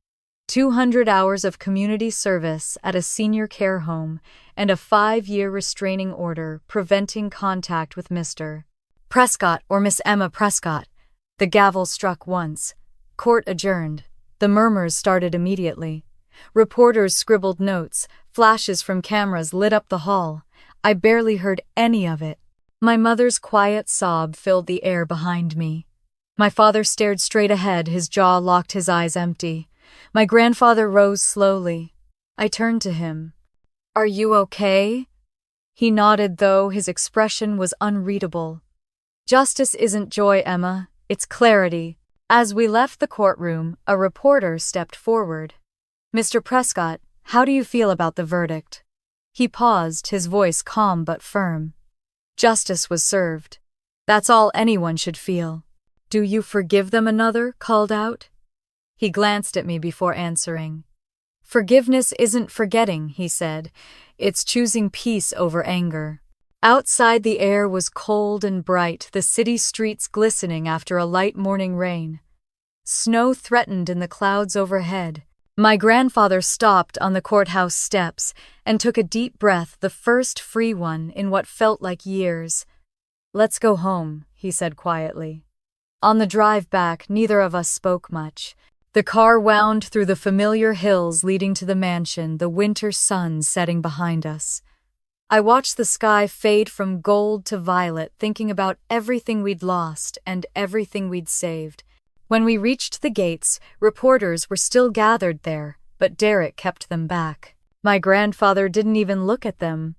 200 hours of community service at a senior care home, and a 5-year restraining order preventing contact with Mr. Prescott or Miss Emma Prescott. The gavel struck once. Court adjourned. The murmurs started immediately. Reporters scribbled notes. Flashes from cameras lit up the hall. I barely heard any of it. My mother's quiet sob filled the air behind me. My father stared straight ahead, his jaw locked, his eyes empty. My grandfather rose slowly. I turned to him. Are you okay? He nodded, though his expression was unreadable. Justice isn't joy, Emma. It's clarity. As we left the courtroom, a reporter stepped forward. Mr. Prescott, how do you feel about the verdict? He paused, his voice calm but firm. Justice was served. That's all anyone should feel. Do you forgive them? Another called out. He glanced at me before answering. Forgiveness isn't forgetting, he said. It's choosing peace over anger. Outside, the air was cold and bright, the city streets glistening after a light morning rain. Snow threatened in the clouds overhead. My grandfather stopped on the courthouse steps and took a deep breath, the first free one in what felt like years. Let's go home, he said quietly. On the drive back, neither of us spoke much. The car wound through the familiar hills leading to the mansion, the winter sun setting behind us. I watched the sky fade from gold to violet, thinking about everything we'd lost and everything we'd saved. When we reached the gates, reporters were still gathered there, but Derek kept them back. My grandfather didn't even look at them.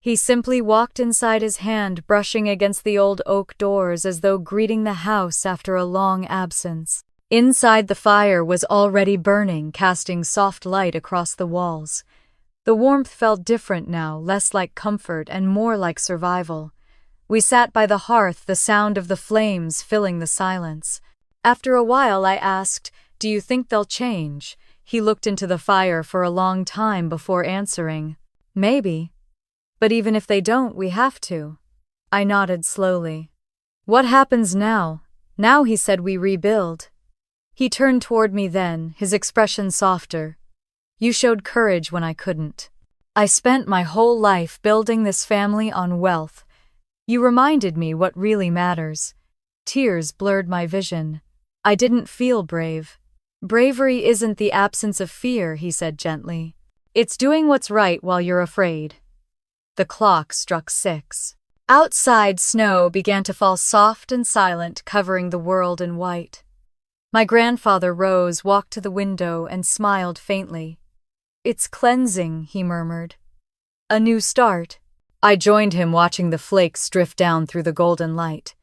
He simply walked inside, his hand brushing against the old oak doors as though greeting the house after a long absence. Inside, the fire was already burning, casting soft light across the walls. The warmth felt different now, less like comfort and more like survival. We sat by the hearth, the sound of the flames filling the silence. After a while I asked, "Do you think they'll change?" He looked into the fire for a long time before answering, "Maybe. But even if they don't, we have to." I nodded slowly. "What happens now?" "Now," he said, "we rebuild." He turned toward me then, his expression softer. "You showed courage when I couldn't. I spent my whole life building this family on wealth. You reminded me what really matters." Tears blurred my vision. I didn't feel brave. "Bravery isn't the absence of fear," he said gently. "It's doing what's right while you're afraid." The clock struck 6. Outside, snow began to fall soft and silent, covering the world in white. My grandfather rose, walked to the window, and smiled faintly. "It's cleansing," he murmured. "A new start." I joined him, watching the flakes drift down through the golden light.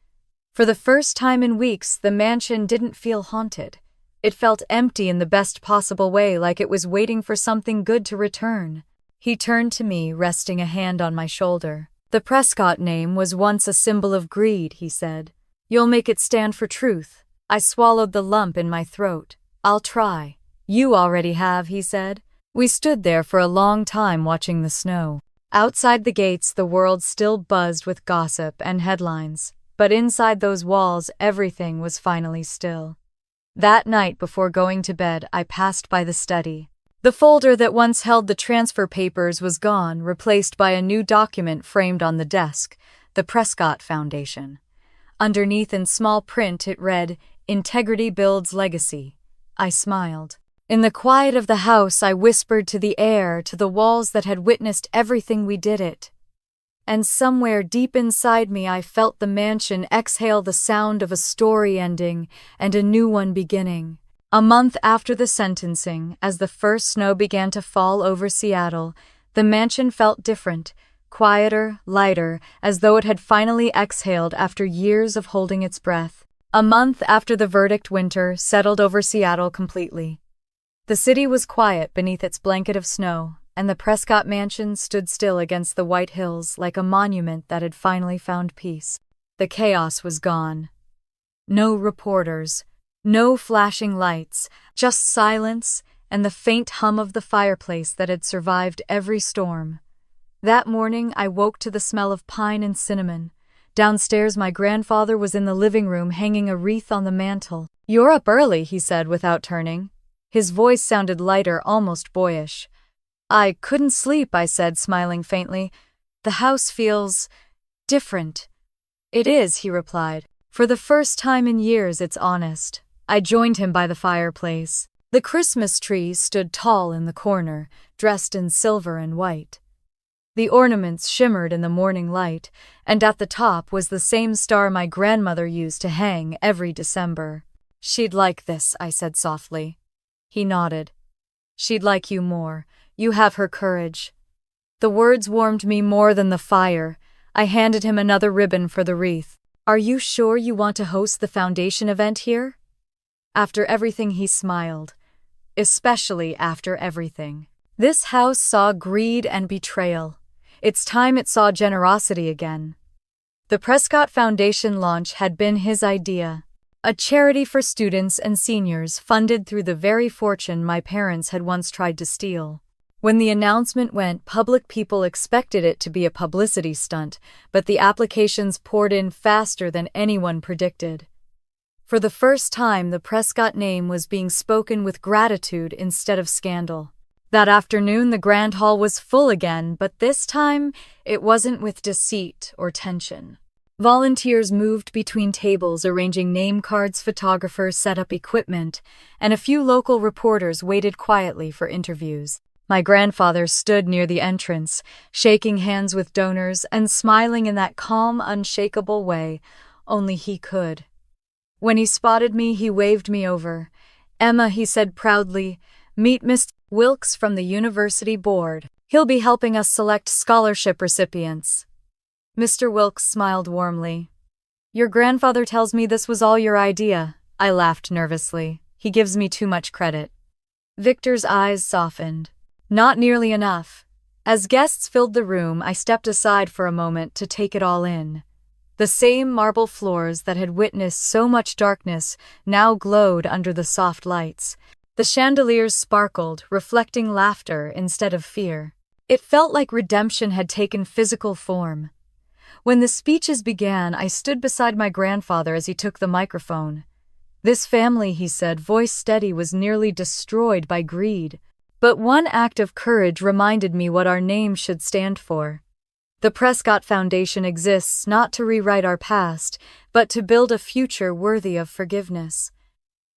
For the first time in weeks, the mansion didn't feel haunted. It felt empty in the best possible way, like it was waiting for something good to return. He turned to me, resting a hand on my shoulder. "The Prescott name was once a symbol of greed," he said. "You'll make it stand for truth." I swallowed the lump in my throat. "I'll try." "You already have," he said. We stood there for a long time watching the snow. Outside the gates, the world still buzzed with gossip and headlines, but inside those walls, everything was finally still. That night, before going to bed, I passed by the study. The folder that once held the transfer papers was gone, replaced by a new document framed on the desk, the Prescott Foundation. Underneath in small print it read, "Integrity builds legacy." I smiled. In the quiet of the house, I whispered to the air, to the walls that had witnessed everything we did it. And somewhere deep inside me, I felt the mansion exhale the sound of a story ending and a new one beginning. A month after the sentencing, as the first snow began to fall over Seattle, the mansion felt different, quieter, lighter, as though it had finally exhaled after years of holding its breath. A month after the verdict, winter settled over Seattle completely. The city was quiet beneath its blanket of snow, and the Prescott mansion stood still against the white hills like a monument that had finally found peace. The chaos was gone. No reporters, no flashing lights, just silence and the faint hum of the fireplace that had survived every storm. That morning, I woke to the smell of pine and cinnamon. Downstairs, my grandfather was in the living room hanging a wreath on the mantel. "You're up early," he said without turning. His voice sounded lighter, almost boyish. "I couldn't sleep," I said, smiling faintly. "The house feels different." "It is," he replied. "For the first time in years, it's honest." I joined him by the fireplace. The Christmas tree stood tall in the corner, dressed in silver and white. The ornaments shimmered in the morning light, and at the top was the same star my grandmother used to hang every December. "She'd like this," I said softly. He nodded. "She'd like you more. You have her courage." The words warmed me more than the fire. I handed him another ribbon for the wreath. "Are you sure you want to host the foundation event here?" After everything, he smiled. "Especially after everything. This house saw greed and betrayal. It's time it saw generosity again." The Prescott Foundation launch had been his idea. A charity for students and seniors funded through the very fortune my parents had once tried to steal. When the announcement went public, people expected it to be a publicity stunt, but the applications poured in faster than anyone predicted. For the first time, the Prescott name was being spoken with gratitude instead of scandal. That afternoon, the Grand Hall was full again, but this time, it wasn't with deceit or tension. Volunteers moved between tables, arranging name cards, photographers set up equipment, and a few local reporters waited quietly for interviews. My grandfather stood near the entrance, shaking hands with donors and smiling in that calm, unshakable way only he could. When he spotted me, he waved me over. "Emma," he said proudly, "meet Mr. Wilkes from the university board. He'll be helping us select scholarship recipients." Mr. Wilkes smiled warmly. "Your grandfather tells me this was all your idea." I laughed nervously. "He gives me too much credit." Victor's eyes softened. "Not nearly enough. As guests filled the room, I stepped aside for a moment to take it all in. The same marble floors that had witnessed so much darkness now glowed under the soft lights. The chandeliers sparkled, reflecting laughter instead of fear. It felt like redemption had taken physical form. When the speeches began, I stood beside my grandfather as he took the microphone. This family, he said, voice steady, was nearly destroyed by greed. But one act of courage reminded me what our name should stand for. The Prescott Foundation exists not to rewrite our past, but to build a future worthy of forgiveness.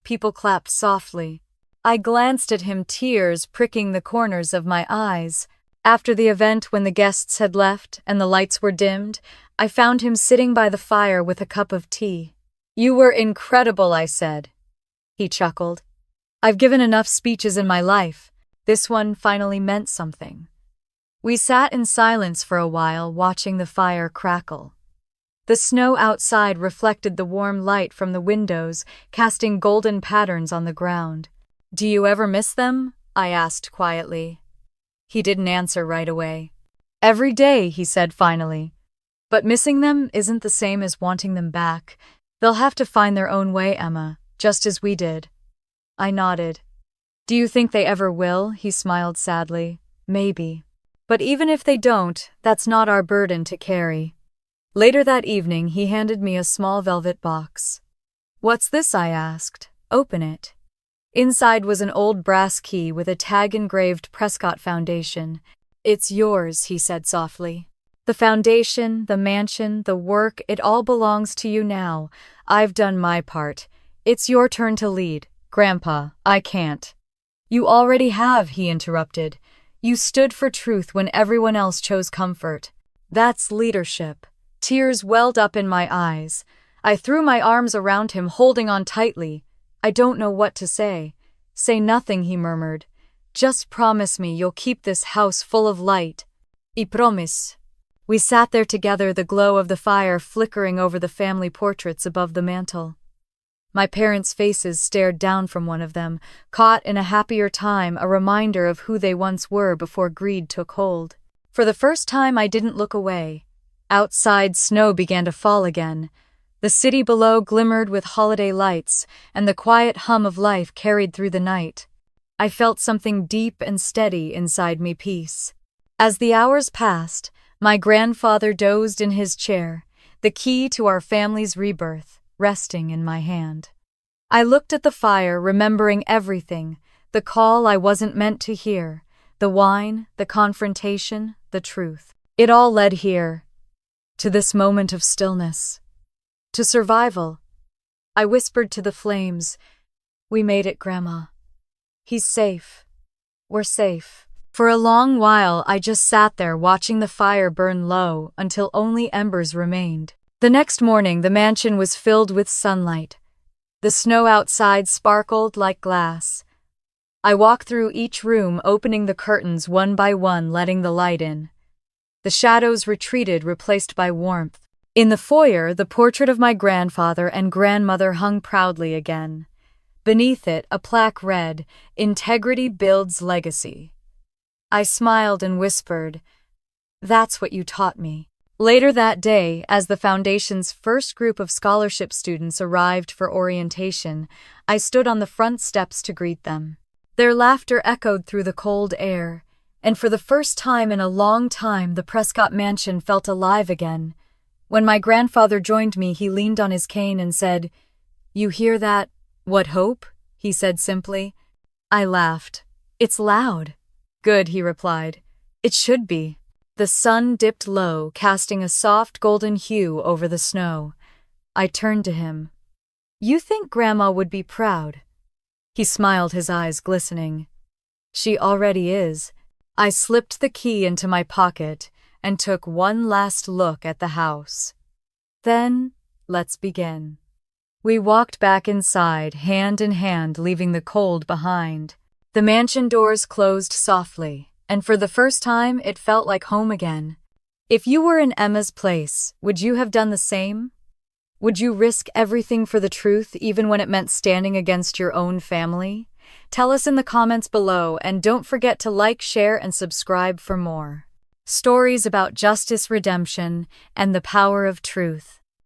People clapped softly. I glanced at him, tears pricking the corners of my eyes. After the event, when the guests had left and the lights were dimmed, I found him sitting by the fire with a cup of tea. "You were incredible," I said. He chuckled. "I've given enough speeches in my life. This one finally meant something." We sat in silence for a while, watching the fire crackle. The snow outside reflected the warm light from the windows, casting golden patterns on the ground. "Do you ever miss them?" I asked quietly. He didn't answer right away. "Every day," he said finally. "But missing them isn't the same as wanting them back. They'll have to find their own way, Emma, just as we did." I nodded. "Do you think they ever will?" He smiled sadly. "Maybe. But even if they don't, that's not our burden to carry." Later that evening, he handed me a small velvet box. "What's this?" I asked. "Open it." Inside was an old brass key with a tag engraved Prescott Foundation. "It's yours," he said softly. "The foundation, the mansion, the work, it all belongs to you now. I've done my part. It's your turn to lead." "Grandpa, I can't." "You already have," he interrupted. "You stood for truth when everyone else chose comfort. That's leadership." Tears welled up in my eyes. I threw my arms around him, holding on tightly. "I don't know what to say." "Say nothing," he murmured. "Just promise me you'll keep this house full of light." "I promise." We sat there together, the glow of the fire flickering over the family portraits above the mantel. My parents' faces stared down from one of them, caught in a happier time, a reminder of who they once were before greed took hold. For the first time, I didn't look away. Outside, snow began to fall again. The city below glimmered with holiday lights, and the quiet hum of life carried through the night. I felt something deep and steady inside me, peace. As the hours passed, my grandfather dozed in his chair, the key to our family's rebirth resting in my hand. I looked at the fire, remembering everything, the call I wasn't meant to hear, the wine, the confrontation, the truth. It all led here, to this moment of stillness, to survival. I whispered to the flames, "We made it, Grandma. He's safe. We're safe." For a long while, I just sat there watching the fire burn low until only embers remained. The next morning, the mansion was filled with sunlight. The snow outside sparkled like glass. I walked through each room, opening the curtains one by one, letting the light in. The shadows retreated, replaced by warmth. In the foyer, the portrait of my grandfather and grandmother hung proudly again. Beneath it, a plaque read, "Integrity builds legacy." I smiled and whispered, "That's what you taught me." Later that day, as the Foundation's first group of scholarship students arrived for orientation, I stood on the front steps to greet them. Their laughter echoed through the cold air, and for the first time in a long time, the Prescott mansion felt alive again. When my grandfather joined me, he leaned on his cane and said, "You hear that? What hope?" he said simply. I laughed. "It's loud." "Good," he replied. "It should be." The sun dipped low, casting a soft golden hue over the snow. I turned to him. "You think Grandma would be proud?" He smiled, his eyes glistening. "She already is." I slipped the key into my pocket and took one last look at the house. "Then, let's begin." We walked back inside, hand in hand, leaving the cold behind. The mansion doors closed softly, and for the first time, it felt like home again. If you were in Emma's place, would you have done the same? Would you risk everything for the truth, even when it meant standing against your own family? Tell us in the comments below, and don't forget to like, share, and subscribe for more stories about justice, redemption, and the power of truth.